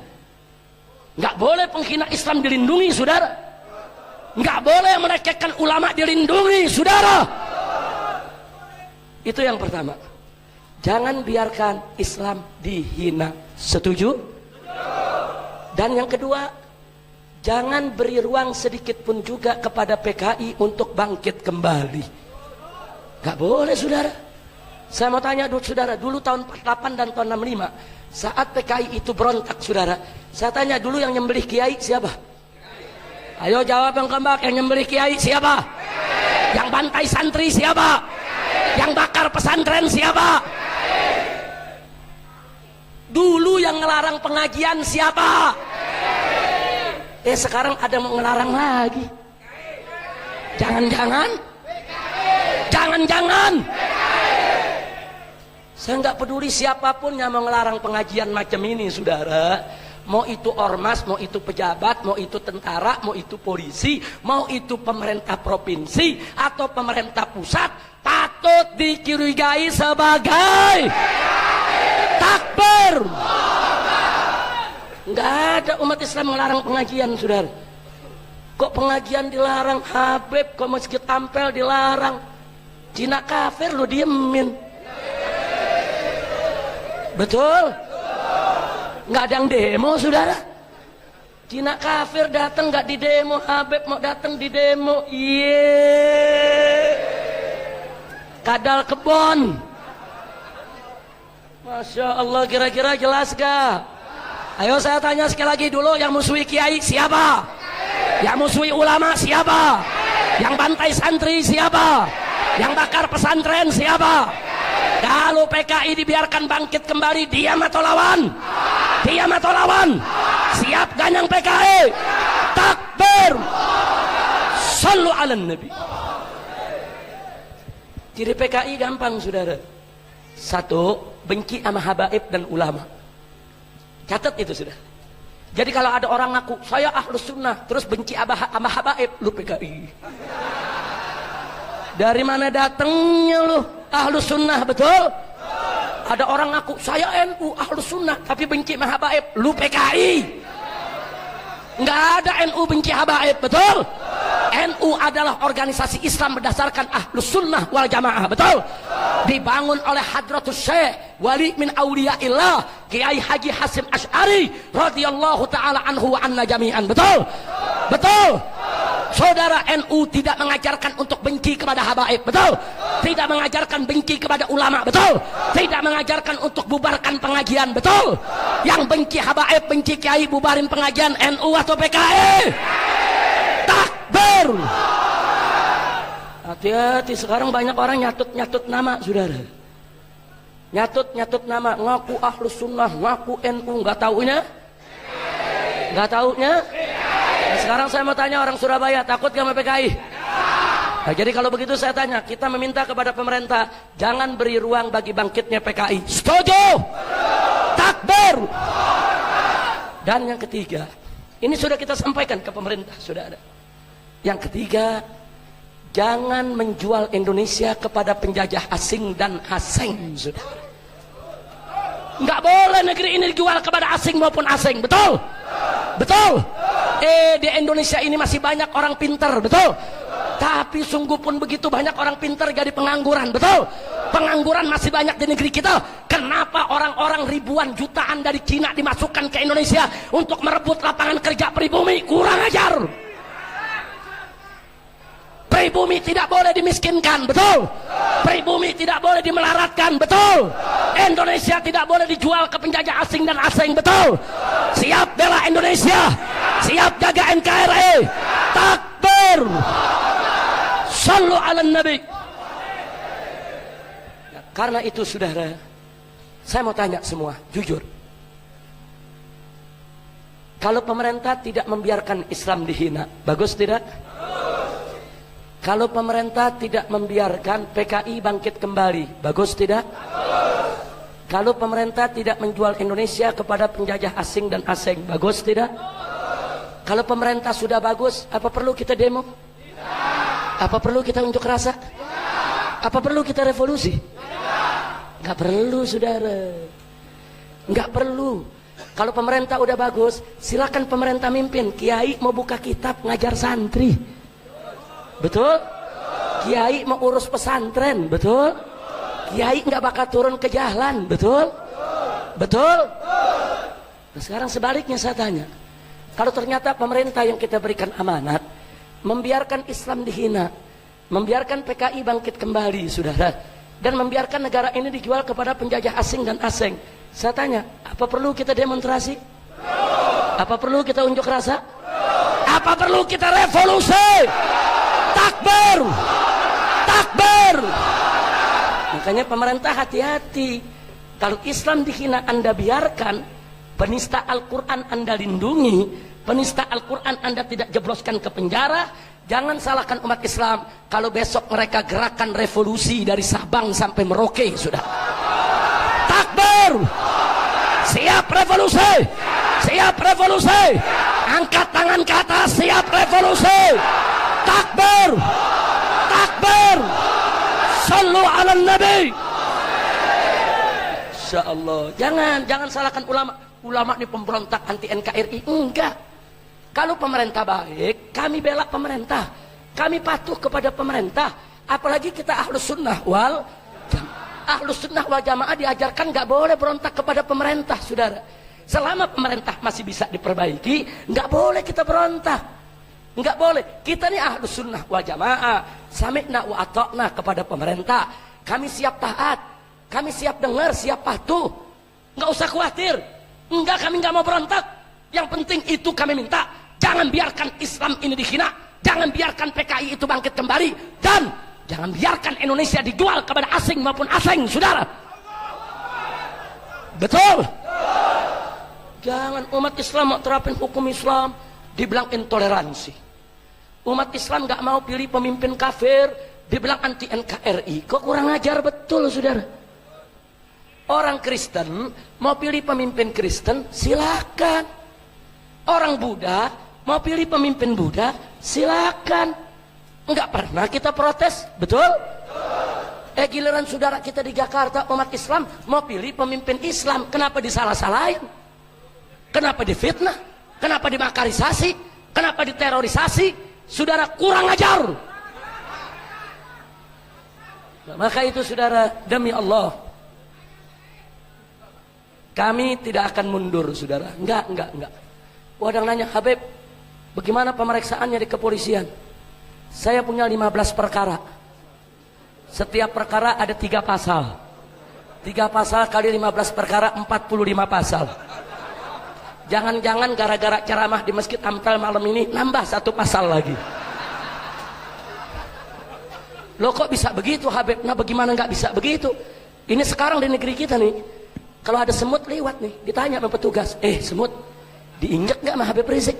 Nggak boleh penghina Islam dilindungi, saudara. Nggak boleh melecehkan ulama dilindungi, saudara. Itu yang pertama. Jangan biarkan Islam dihina. Setuju? Dan yang kedua, jangan beri ruang sedikit pun juga kepada PKI untuk bangkit kembali. Nggak boleh, saudara. Saya mau tanya saudara, dulu tahun 48 dan tahun 65 saat PKI itu berontak, saudara, saya tanya dulu yang nyembelih kiai siapa? Ayo jawab yang keempat, yang nyembelih kiai siapa? Yang bantai santri siapa? Yang bakar pesantren siapa? Dulu yang ngelarang pengajian siapa? Sekarang ada mau ngelarang lagi. Jangan-jangan saya nggak peduli siapapun yang mau ngelarang pengajian macam ini, saudara. Mau itu ormas, mau itu pejabat, mau itu tentara, mau itu polisi, mau itu pemerintah provinsi atau pemerintah pusat, patut dicurigai sebagai takbir. Nggak ada umat Islam melarang pengajian, saudara. Kok pengajian dilarang? Habib, kok masjid Ampel dilarang? Cina kafir lu diemin. Betul? Nggak ada yang demo, saudara. Cina kafir datang nggak di demo, Habib mau datang di demo. Kadal kebon. Masya Allah, kira-kira jelas gak? Ayo saya tanya sekali lagi dulu, yang musuhi kiai siapa? Yang musuhi ulama siapa? Yang bantai santri siapa? Yang bakar pesantren siapa? Kalau PKI dibiarkan bangkit kembali, diam atau lawan? Diam atau lawan? Siap ganyang PKI? Takbir! Sallu ala Nabi. Ciri PKI gampang, saudara. Satu, benci sama habaib dan ulama. Catat itu, sudah. Jadi kalau ada orang ngaku saya ahlus sunnah terus benci sama habaib, lu PKI. Dari mana datangnya lu ahlus sunnah, betul? Ada orang ngaku saya NU ahlus sunnah tapi benci sama habaib, lu PKI. Nggak ada NU benci habaib, betul? NU adalah organisasi Islam berdasarkan ahlus sunnah wal jamaah, betul? Dibangun oleh Hadratus Syekh Wali min Auliyaillah Kiai Haji Hasim Asy'ari radhiyallahu taala anhu wa anna jami'an, betul? Betul? Saudara, NU tidak mengajarkan untuk benci kepada habaib, betul? Tidak mengajarkan benci kepada ulama, betul? Tidak mengajarkan untuk bubarkan pengajian, betul? Yang benci habaib, benci kiai, bubarin pengajian, NU atau PKI? Takbir! Hati-hati, sekarang banyak orang nyatut-nyatut nama, saudara. Nyatut-nyatut nama, ngaku ahlus sunnah, ngaku NU, nggak taunya? Nggak taunya? Nah, sekarang saya mau tanya orang Surabaya, takut gak sama PKI? Nah, jadi kalau begitu saya tanya, kita meminta kepada pemerintah, jangan beri ruang bagi bangkitnya PKI. Setuju? Takbir! Dan yang ketiga, ini sudah kita sampaikan ke pemerintah, sudah ada. Yang ketiga, jangan menjual Indonesia kepada penjajah asing dan asing, sudah. Nggak boleh negeri ini dijual kepada asing maupun asing, betul? Betul? Di Indonesia ini masih banyak orang pintar, betul? Tapi sungguh pun begitu banyak orang pintar jadi pengangguran, betul? Pengangguran masih banyak di negeri kita. Kenapa orang-orang ribuan jutaan dari Cina dimasukkan ke Indonesia untuk merebut lapangan kerja pribumi? Kurang ajar. Pribumi tidak boleh dimiskinkan, betul? Pribumi tidak boleh dimelaratkan, betul? Indonesia tidak boleh dijual ke penjajah asing dan asing, betul? Siap bela Indonesia, siap jaga NKRI. Takbir! Sallu ala Nabi. Karena itu, saudara, saya mau tanya semua, jujur. Kalau pemerintah tidak membiarkan Islam dihina, bagus tidak? Kalau pemerintah tidak membiarkan PKI bangkit kembali, bagus tidak? Bagus. Kalau pemerintah tidak menjual Indonesia kepada penjajah asing dan asing, bagus tidak? Bagus. Kalau pemerintah sudah bagus, apa perlu kita demo? Tidak. Apa perlu kita unjuk rasa? Tidak. Apa perlu kita revolusi? Tidak. Nggak perlu, saudara. Nggak perlu. Kalau pemerintah udah bagus, silakan pemerintah mimpin. Kiai mau buka kitab ngajar santri, betul? Kiai mau urus pesantren, betul? Kiai nggak bakal turun ke jalan, betul? Betul? Nah, sekarang sebaliknya saya tanya, kalau ternyata pemerintah yang kita berikan amanat membiarkan Islam dihina, membiarkan PKI bangkit kembali, saudara, dan membiarkan negara ini dijual kepada penjajah asing dan asing, saya tanya, apa perlu kita demonstrasi? Apa perlu kita unjuk rasa? Apa perlu kita revolusi? Takbir! Takbir. Makanya pemerintah hati-hati. Kalau Islam dihina Anda biarkan, penista Al-Quran Anda lindungi, penista Al-Quran Anda tidak jebloskan ke penjara. Jangan salahkan umat Islam kalau besok mereka gerakan revolusi dari Sabang sampai Merauke, sudah. Takbir. Siap revolusi. Siap revolusi. Angkat tangan ke atas, siap revolusi. Takbir. Takbir. Sallu ala Nabi. Insyaallah. Jangan salahkan ulama. Ulama ini pemberontak anti NKRI. Enggak. Kalau pemerintah baik, kami bela pemerintah. Kami patuh kepada pemerintah. Apalagi kita ahlus sunnah wal jamaah. Ahlus sunnah wal jamaah diajarkan nggak boleh berontak kepada pemerintah, saudara. Selama pemerintah masih bisa diperbaiki, nggak boleh kita berontak. Nggak boleh. Kita nih ahlus sunnah wal jamaah. Sami'na wa ata'na kepada pemerintah. Kami siap taat. Kami siap dengar, siap patuh. Nggak usah khawatir. Enggak, kami nggak mau berontak. Yang penting itu kami minta. Jangan biarkan Islam ini dihina. Jangan biarkan PKI itu bangkit kembali. Dan jangan biarkan Indonesia dijual kepada asing maupun asing, saudara. Betul? Jangan umat Islam mau terapin hukum Islam dibilang intoleransi. Umat Islam nggak mau pilih pemimpin kafir dibilang anti NKRI. Kok kurang ajar betul, saudara? Orang Kristen mau pilih pemimpin Kristen, silakan. Orang Buddha mau pilih pemimpin Buddha, silakan. Enggak pernah kita protes, betul? Giliran saudara kita di Jakarta umat Islam mau pilih pemimpin Islam, kenapa disalah-salahin? Kenapa difitnah? Kenapa dimakarisasi? Kenapa diterorisasi? Saudara kurang ajar. Nah, maka itu saudara, demi Allah, kami tidak akan mundur, saudara. Enggak. Ada yang nanya, Habib, bagaimana pemeriksaannya di kepolisian? Saya punya 15 perkara. Setiap perkara ada 3 pasal. 3 pasal kali 15 perkara, 45 pasal. Jangan-jangan gara-gara ceramah di Masjid Ampel malam ini nambah 1 pasal lagi. Loh kok bisa begitu, Habib? Nah bagaimana nggak bisa begitu? Ini sekarang di negeri kita nih, kalau ada semut lewat nih, ditanya sama petugas, semut diinjak nggak sama Habib Rizik?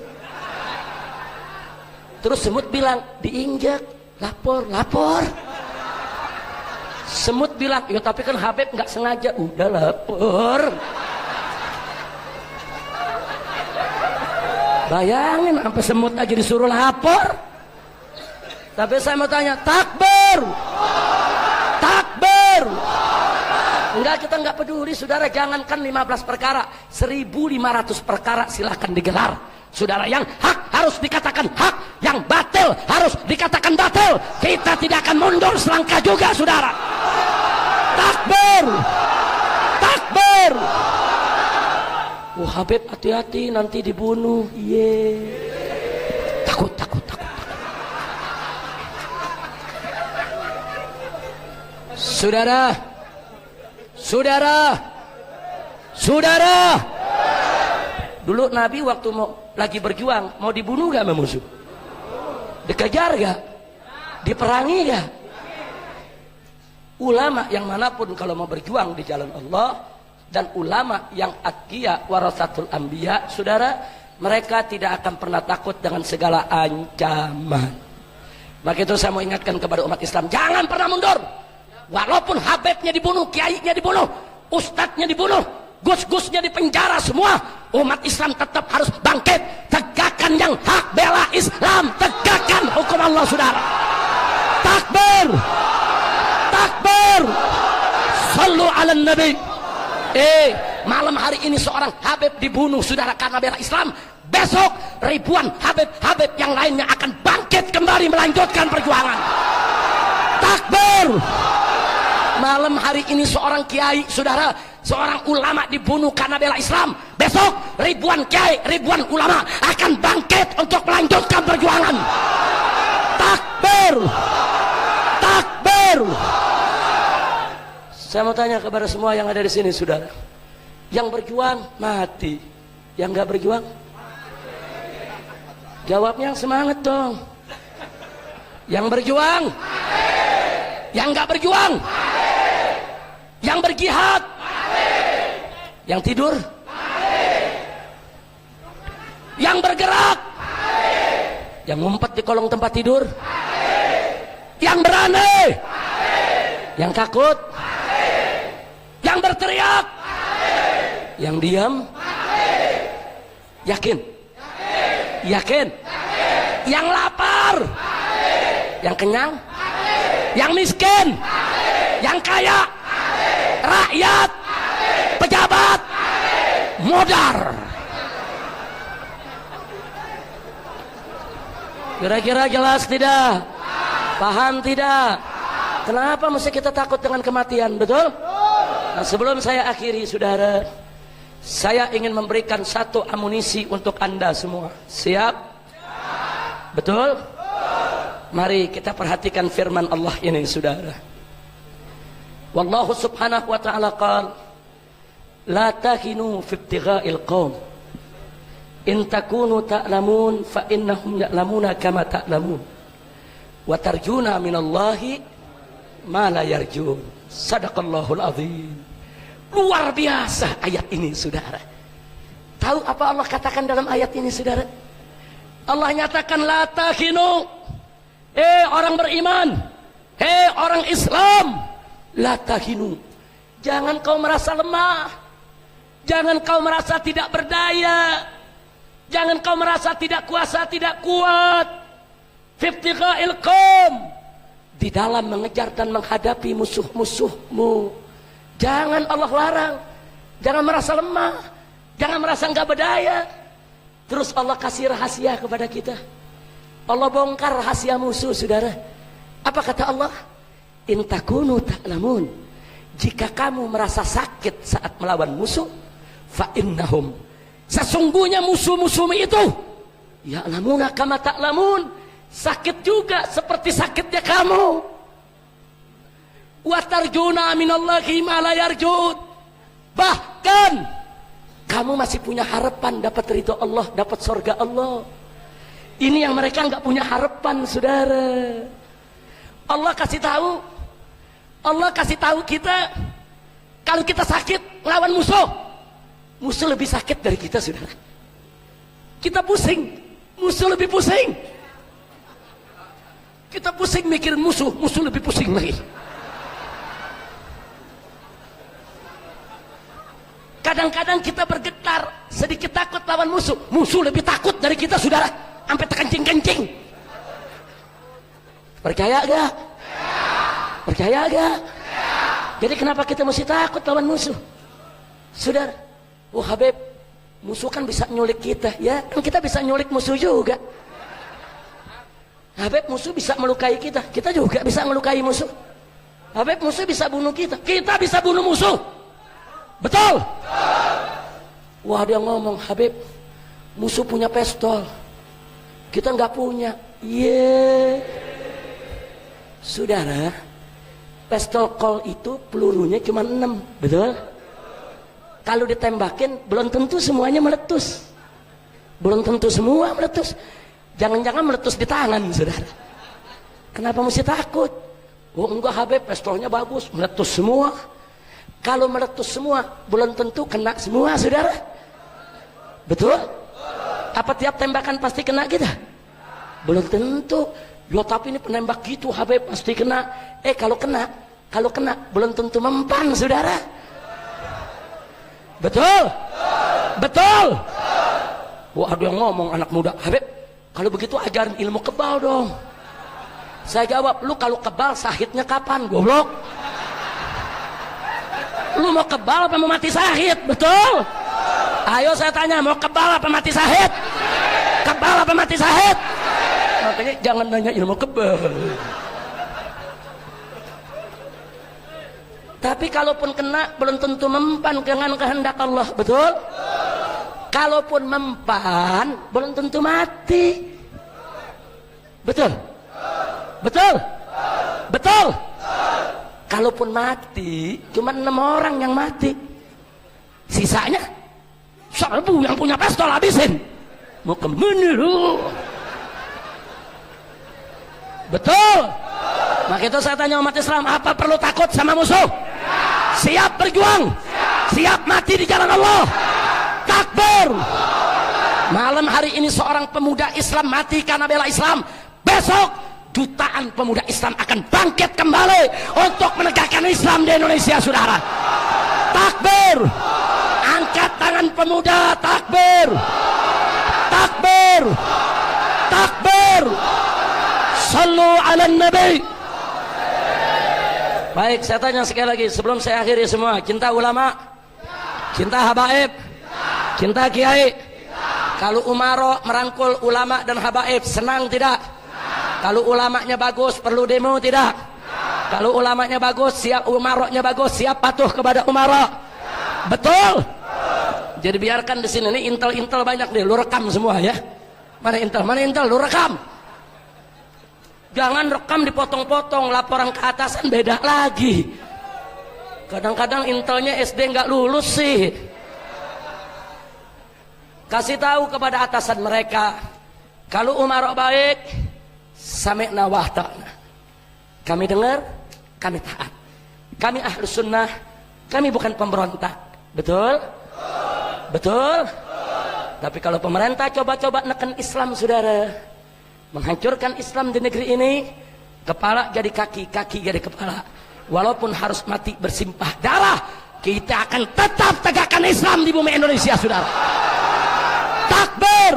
Terus semut bilang, diinjak, lapor. Semut bilang, ya tapi kan Habib nggak sengaja, udah lapor. Bayangin, sampai semut aja disuruh lapor. Tapi saya mau tanya, takbir, takbir. Enggak, kita enggak peduli, saudara. Jangankan 15 perkara, 1.500 perkara silahkan digelar. Saudara, yang hak harus dikatakan hak, yang batil harus dikatakan batil. Kita tidak akan mundur selangkah juga, saudara. Takbir, takbir. Habib hati-hati nanti dibunuh. Takut. Saudara, dulu Nabi waktu lagi berjuang mau dibunuh gak sama musuh? Dikejar gak? Diperangi gak? Ulama yang manapun kalau mau berjuang di jalan Allah, dan ulama yang atqiya warasatul anbiya, saudara, mereka tidak akan pernah takut dengan segala ancaman. Maka itu saya mau ingatkan kepada umat Islam, jangan pernah mundur. Walaupun Habibnya dibunuh, kiainya dibunuh, ustadznya dibunuh, gus-gusnya dipenjara semua, umat Islam tetap harus bangkit. Tegakkan yang hak, bela Islam, tegakkan hukum Allah, saudara. Takbir, takbir. Sallu ala Nabi. Malam hari ini seorang Habib dibunuh, saudara, karena bela Islam. Besok ribuan Habib yang lainnya akan bangkit kembali melanjutkan perjuangan. Takbir. Malam hari ini seorang kiai, saudara, seorang ulama dibunuh karena bela Islam. Besok ribuan kiai, ribuan ulama akan bangkit untuk melanjutkan perjuangan. Takbir, takbir. Saya mau tanya kepada semua yang ada di sini, saudara, yang berjuang mati, yang nggak berjuang, jawabnya yang semangat dong. Yang berjuang, Yang nggak berjuang? Yang berjihad? Yang tidur? Yang bergerak? Yang ngumpet di kolong tempat tidur? Yang berani? Yang takut? Yang berteriak? Yang diam? Yakin? Yakin? Yang lapar? Yang kenyang? Yang miskin? Yang kaya? Rakyat? Pejabat? Modar? Kira-kira jelas tidak? Paham tidak? Kenapa mesti kita takut dengan kematian? Betul? Nah, sebelum saya akhiri, saudara, saya ingin memberikan satu amunisi untuk Anda semua. Siap? Betul? Mari kita perhatikan firman Allah ini, saudara. Wallahu subhanahu wa ta'ala qala, la tahinu fi ibtigha'il qaum in takunu ta'lamun fa innahum ya'lamuna kama ta'lamun wa tarjuna minallahi ma la yarjun. Sadaqallahul azim. Luar biasa ayat ini, saudara. Tahu apa Allah katakan dalam ayat ini, saudara? Allah nyatakan la tahinu, orang beriman, orang Islam, la tahinu, jangan kau merasa lemah, jangan kau merasa tidak berdaya, jangan kau merasa tidak kuasa, tidak kuat. Fiftiqa'il qaum, di dalam mengejar dan menghadapi musuh-musuhmu. Jangan Allah larang, jangan merasa lemah, jangan merasa enggak berdaya. Terus Allah kasih rahasia kepada kita. Allah bongkar rahasia musuh, saudara. Apa kata Allah? In takunu ta'lamun, jika kamu merasa sakit saat melawan musuh, fa innahum, sesungguhnya musuh-musuhmu itu ya'lamuna kama ta'lamun, sakit juga seperti sakitnya kamu. Wa tarjuna minallahi ma la yarjun, bahkan kamu masih punya harapan dapat ridho Allah, dapat surga Allah. Ini yang mereka nggak punya harapan, saudara. Allah kasih tahu kita, kalau kita sakit lawan musuh, musuh lebih sakit dari kita, saudara. Kita pusing, musuh lebih pusing. Kita pusing mikirin musuh, musuh lebih pusing lagi. Kadang-kadang kita bergetar, sedikit takut lawan musuh, musuh lebih takut dari kita, saudara, sampai terkencing-kencing. Percaya gak? Percaya gak? Jadi kenapa kita mesti takut lawan musuh, saudara? Oh Habib, musuh kan bisa nyulik kita, ya kan kita bisa nyulik musuh juga. Habib, musuh bisa melukai kita, kita juga bisa melukai musuh. Habib, musuh bisa bunuh kita bisa bunuh musuh. Betul? Wah, dia ngomong, Habib, musuh punya pistol, kita nggak punya. Saudara, pistol Colt itu pelurunya cuma 6, betul? Kalau ditembakin belum tentu semuanya meletus, belum tentu semua meletus. Jangan-jangan meletus di tangan, saudara. Kenapa mesti takut? Oh enggak Habib, pistolnya bagus, meletus semua. Kalau meletus semua, belum tentu kena semua, saudara. Betul? Apa tiap tembakan pasti kena kita? Belum tentu. Yo, tapi ini penembak gitu, Habib, pasti kena. Kalau kena, belum tentu mempan, saudara. Betul? Betul? Wah, ada yang ngomong anak muda, Habib, kalau begitu ajarin ilmu kebal dong. Saya jawab, lu kalau kebal sahidnya kapan, goblok? Lu mau kebal apa mau mati sahid? Betul? Ayo saya tanya, mau kebal apa mati sahid? Kebal apa mati sahid? Makanya jangan nanya ilmu kebal. Tapi kalaupun kena belum tentu mempan dengan kehendak Allah. Betul? Kalaupun mempan belum tentu mati. Betul? Betul? Betul? Kalaupun mati, cuma 6 orang yang mati. Sisanya 1000 yang punya pistol habisin. Mau kemana lu? Betul? Maka itu saya tanya umat Islam, apa perlu takut sama musuh? Siap berjuang? Siap mati di jalan Allah? Takbir! Malam hari ini seorang pemuda Islam mati karena bela Islam. Besok jutaan pemuda Islam akan bangkit kembali untuk menegakkan Islam di Indonesia, saudara. Takbir! Angkat tangan pemuda, takbir! Takbir! Takbir! Sallu ala Nabi. Baik, saya tanya sekali lagi sebelum saya akhiri semua. Cinta ulama? Cinta habaib? Cinta kiai? Kalau Umaro merangkul ulama dan habaib, senang tidak? Kalau ulamanya bagus, perlu demo tidak? Kalau ulamanya bagus, siap, umaronya bagus, siap patuh kepada umaro. Betul? Jadi biarkan di sini, ini intel-intel banyak nih, lu rekam semua ya. Mana intel? Mana intel? Lu rekam. Jangan rekam dipotong-potong, laporan ke atasan beda lagi. Kadang-kadang intelnya SD nggak lulus sih. Kasih tahu kepada atasan mereka, kalau umarok baik, sami'na wa ata'na. Kami dengar, kami taat. Kami ahlus sunnah, kami bukan pemberontak. Betul? Betul? Tapi kalau pemerintah coba-coba neken Islam, saudara, menghancurkan Islam di negeri ini, kepala jadi kaki, kaki jadi kepala. Walaupun harus mati bersimpah darah, kita akan tetap tegakkan Islam di bumi Indonesia, saudara. Takbir!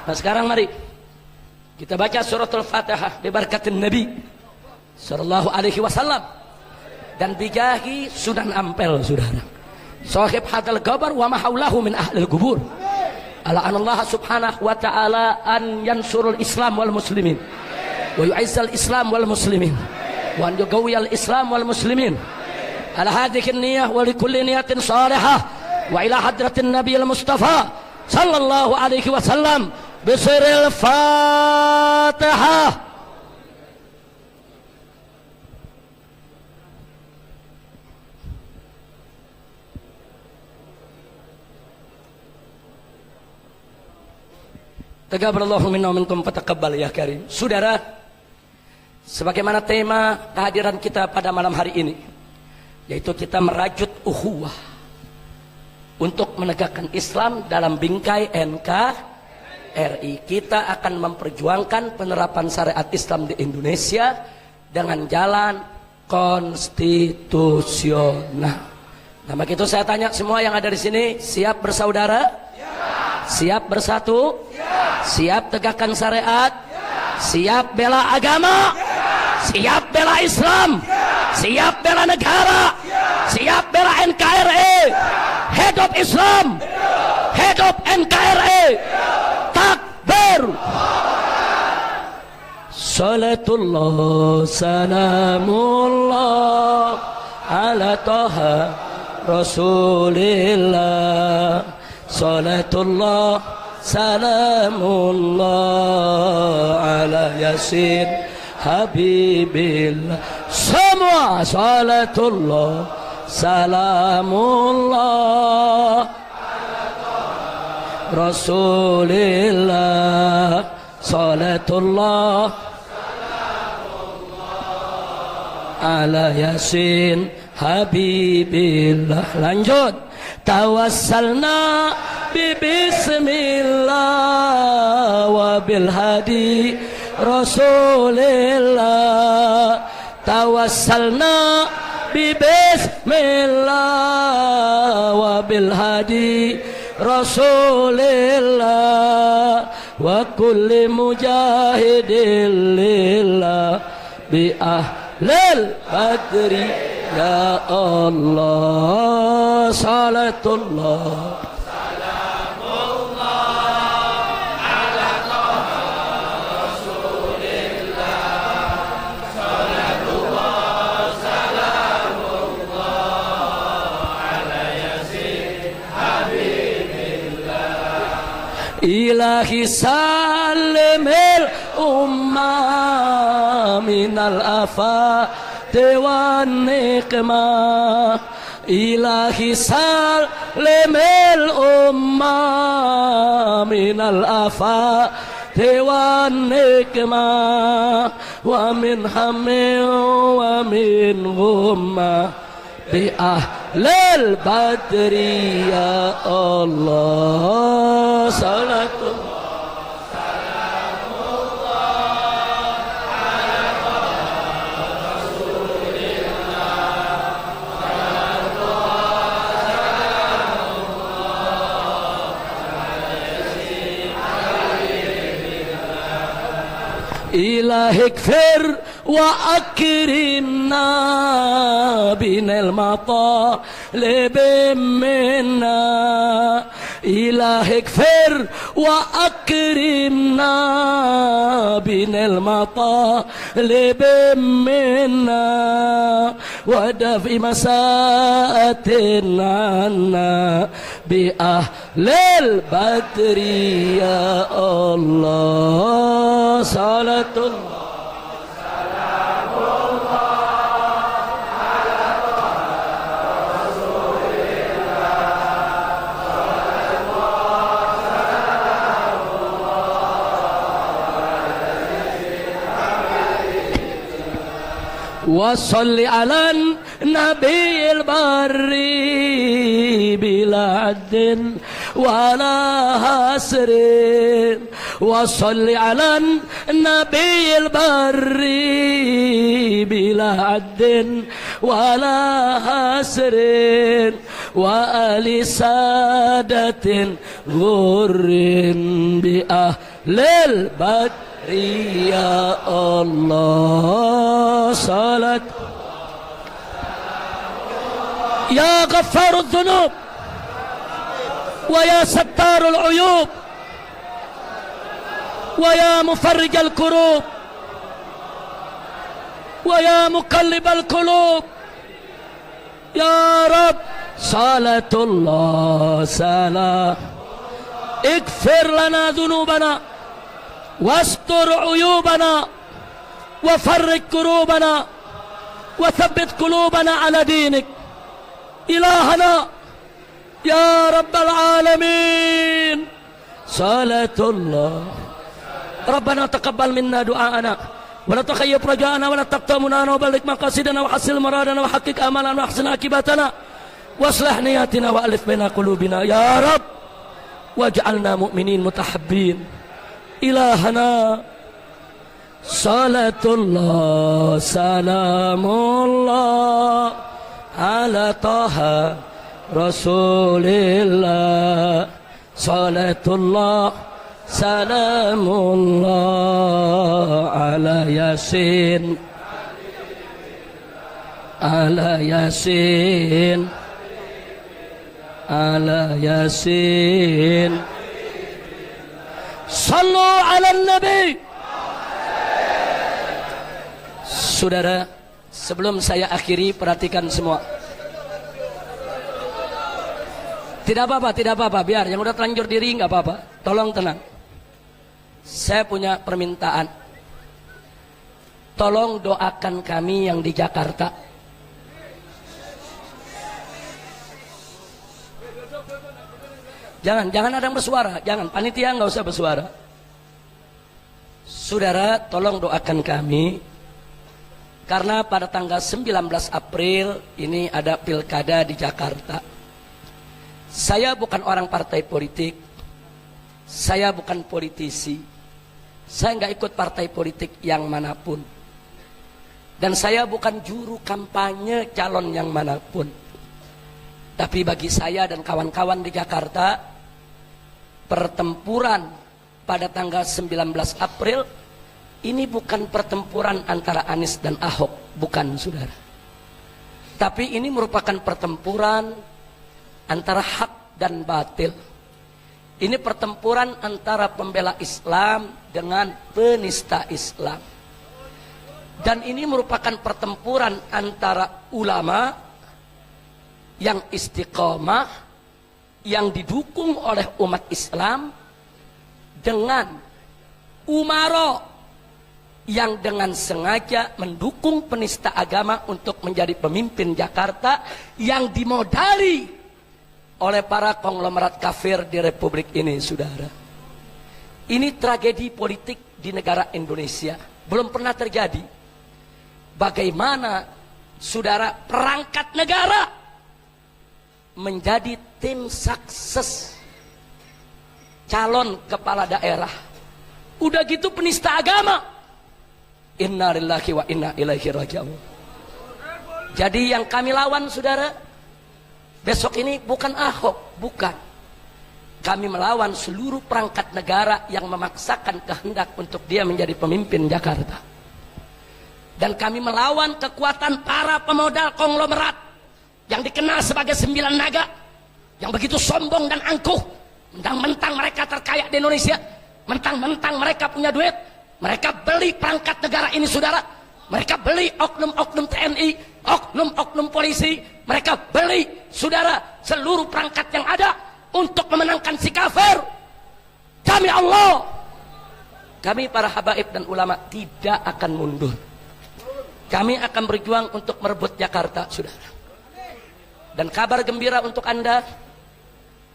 Nah sekarang mari kita baca suratul Fatihah bibarakatin Nabi sallallahu alaihi wasallam dan bijahi Sunan Ampel, saudara. Sahib hadal gabar wa mahaulahu min ahlil kubur. Ala anallah subhanahu wa ta'ala an yansurul Islam wal muslimin wa yu'izzal Islam wal muslimin wa an yugawiyal Islam wal muslimin. Ala hadhihi niyah wa likulli niyatin salihah wa ila hadratin Nabi al-Mustafa sallallahu alaihi wasallam bisiril Fatihah. Taqabbalallahu minna wa minkum fataqabbal ya karim. Saudara, sebagaimana tema kehadiran kita pada malam hari ini, yaitu kita merajut ukhuwah untuk menegakkan Islam dalam bingkai NKRI. Kita akan memperjuangkan penerapan syariat Islam di Indonesia dengan jalan konstitusional. Nah, begitu saya tanya semua yang ada di sini, siap bersaudara? Siap bersatu? Siap tegakkan syariat? Siap bela agama? Siap bela Islam? Siap bela negara? Siap bela NKRI? Hidup Islam, hidup NKRI. Takbir. Salatullah salamullah ala taha rasulillah. Salatullah salamullah ala yasin habibillah. Semua salatullah salamullah rasulillah. Salatullah ala yasin habibillah. Lanjut. Tawassalna bismillah wa bil hadi rasulillah. Tawassalna bismillah wa bil hadi rasulillah wa kulli mujahidin lillah bi ahlil badri ya Allah. Salatullah ilahi salimil ummah minal afati wan nikmah. Ilahi salimil ummah minal afati wan nikmah ومن هم ومن غمة بأهل البدر يا الله صلاة إلهي اكفر وأكرمنا بنا المطالب منا إلهي اكفر وأكرمنا بنا المطالب منا ودفع مساءة عنا بأهل البدر يا الله صلاة الله وصل على النبي البر بلا عد ولا حسر وصل على النبي البر بلا عد ولا حسر وآل سادة غر بأهل البدر يا الله صلاة يا غفار الذنوب ويا ستار العيوب ويا مفرج الكروب ويا مقلب القلوب يا رب صلاة الله سلام اغفر لنا ذنوبنا واستر عيوبنا وفرج كروبنا وثبت قلوبنا على دينك إلهنا يا رب العالمين صلاة الله ربنا تقبل منا دعاءنا ولا تخيب رجاءنا ولا تقتمنا وبلغ مقاصدنا وحسن مرادنا وحقق آمالنا وأحسن عاقبتنا واصلح نياتنا وألف بين قلوبنا يا رب واجعلنا مؤمنين متحبين إلهنا صلاة الله سلام الله على طه رسول الله صلاة الله سلام الله على ياسين على ياسين على ياسين صلوا على النبي. Saudara, sebelum saya akhiri, perhatikan semua. Tidak apa-apa, biar yang udah terlanjur diri nggak apa-apa. Tolong tenang. Saya punya permintaan. Tolong doakan kami yang di Jakarta. Jangan ada yang bersuara, jangan, panitia nggak usah bersuara. Saudara, tolong doakan kami, karena pada tanggal 19 April ini ada pilkada di Jakarta. Saya bukan orang partai politik, saya bukan politisi, saya nggak ikut partai politik yang manapun, dan saya bukan juru kampanye calon yang manapun. Tapi bagi saya dan kawan-kawan di Jakarta, pertempuran pada tanggal 19 April ini bukan pertempuran antara Anies dan Ahok, bukan saudara. Tapi ini merupakan pertempuran antara hak dan batil. Ini pertempuran antara pembela Islam dengan penista Islam. Dan ini merupakan pertempuran antara ulama yang istiqomah, yang didukung oleh umat Islam, dengan umaro yang dengan sengaja mendukung penista agama untuk menjadi pemimpin Jakarta, yang dimodali oleh para konglomerat kafir di Republik ini, saudara. Ini tragedi politik di negara Indonesia. belum pernah terjadi. Bagaimana saudara perangkat negara menjadi tim sukses calon kepala daerah, udah gitu penista agama. Inna lillahi wa inna ilaihi raji'un. Jadi yang kami lawan saudara besok ini bukan Ahok, bukan. Kami melawan seluruh perangkat negara yang memaksakan kehendak untuk dia menjadi pemimpin Jakarta. Dan kami melawan kekuatan para pemodal konglomerat yang dikenal sebagai 9 naga, yang begitu sombong dan angkuh. Mentang-mentang mereka terkaya di Indonesia, mentang-mentang mereka punya duit, mereka beli perangkat negara ini saudara. Mereka beli oknum-oknum TNI, oknum-oknum polisi, mereka beli saudara seluruh perangkat yang ada untuk memenangkan si kafir. Demi Allah, kami para habaib dan ulama tidak akan mundur. Kami akan berjuang untuk merebut Jakarta saudara. Dan kabar gembira untuk Anda,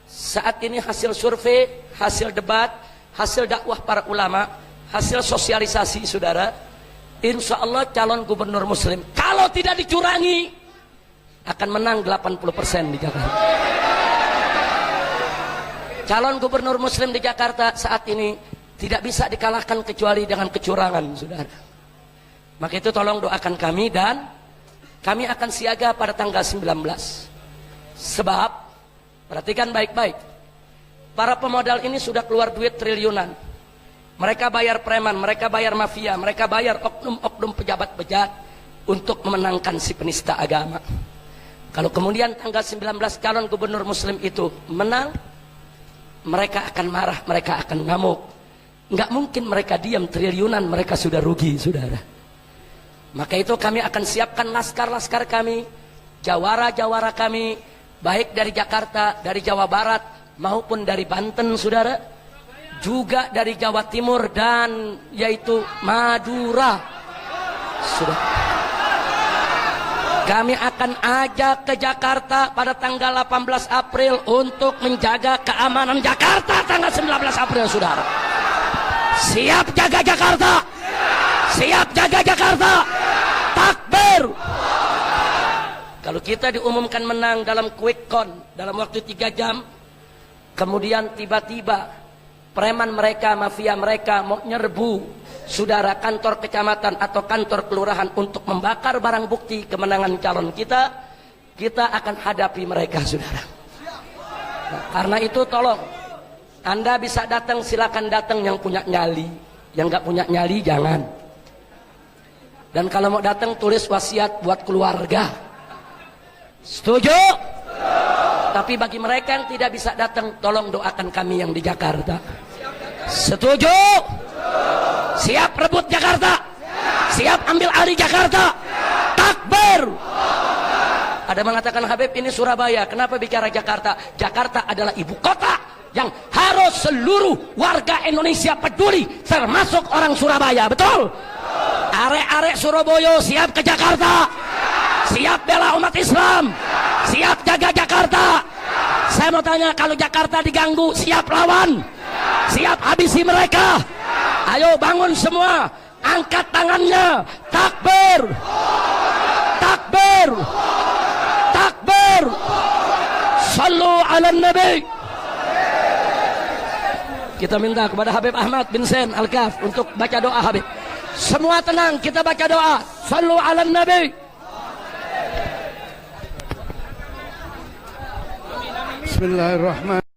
saat ini hasil survei, hasil debat, hasil dakwah para ulama, hasil sosialisasi saudara, insya Allah calon gubernur muslim kalau tidak dicurangi akan menang 80% di Jakarta. Calon gubernur muslim di Jakarta saat ini tidak bisa dikalahkan kecuali dengan kecurangan saudara. Maka itu tolong doakan kami, dan kami akan siaga pada tanggal 19. Sebab perhatikan baik-baik, para pemodal ini sudah keluar duit triliunan. Mereka bayar preman, mereka bayar mafia, mereka bayar oknum-oknum pejabat-pejabat untuk memenangkan si penista agama. Kalau kemudian tanggal 19 calon gubernur muslim itu menang, mereka akan marah, mereka akan ngamuk. Nggak mungkin mereka diam, triliunan mereka sudah rugi saudara. Maka itu kami akan siapkan laskar-laskar kami, jawara-jawara kami, baik dari Jakarta, dari Jawa Barat, maupun dari Banten saudara, juga dari Jawa Timur, dan yaitu Madura. Sudah. Kami akan ajak ke Jakarta pada tanggal 18 April untuk menjaga keamanan Jakarta tanggal 19 April saudara. Siap jaga Jakarta. Siap jaga Jakarta. Takbir. Kalau kita diumumkan menang dalam quick count dalam waktu 3 jam, kemudian tiba-tiba preman mereka, mafia mereka mau nyerbu saudara kantor kecamatan atau kantor kelurahan untuk membakar barang bukti kemenangan calon kita, kita akan hadapi mereka saudara. Nah, karena itu tolong Anda bisa datang, silakan datang yang punya nyali, yang nggak punya nyali jangan. Dan kalau mau datang tulis wasiat buat keluarga. Setuju? Tapi bagi mereka yang tidak bisa datang, tolong doakan kami yang di Jakarta. Setuju? Siap rebut Jakarta? Siap ambil alih Jakarta? Takbir! Ada mengatakan, Habib ini Surabaya, kenapa bicara Jakarta? Jakarta adalah ibu kota yang harus seluruh warga Indonesia peduli, termasuk orang Surabaya, betul? Arek-arek Surabaya siap ke Jakarta, siap bela umat Islam, siap jaga Jakarta. Saya mau tanya, kalau Jakarta diganggu, siap lawan, siap habisi mereka. Ayo bangun semua, angkat tangannya, takbir, takbir, takbir. Sallu ala nabi. Kita minta kepada Habib Ahmad bin Zain Al-Kaf untuk baca doa Habib. Semua tenang, kita baca doa. Sallu ala nabi. Bismillahirrahmanirrahim.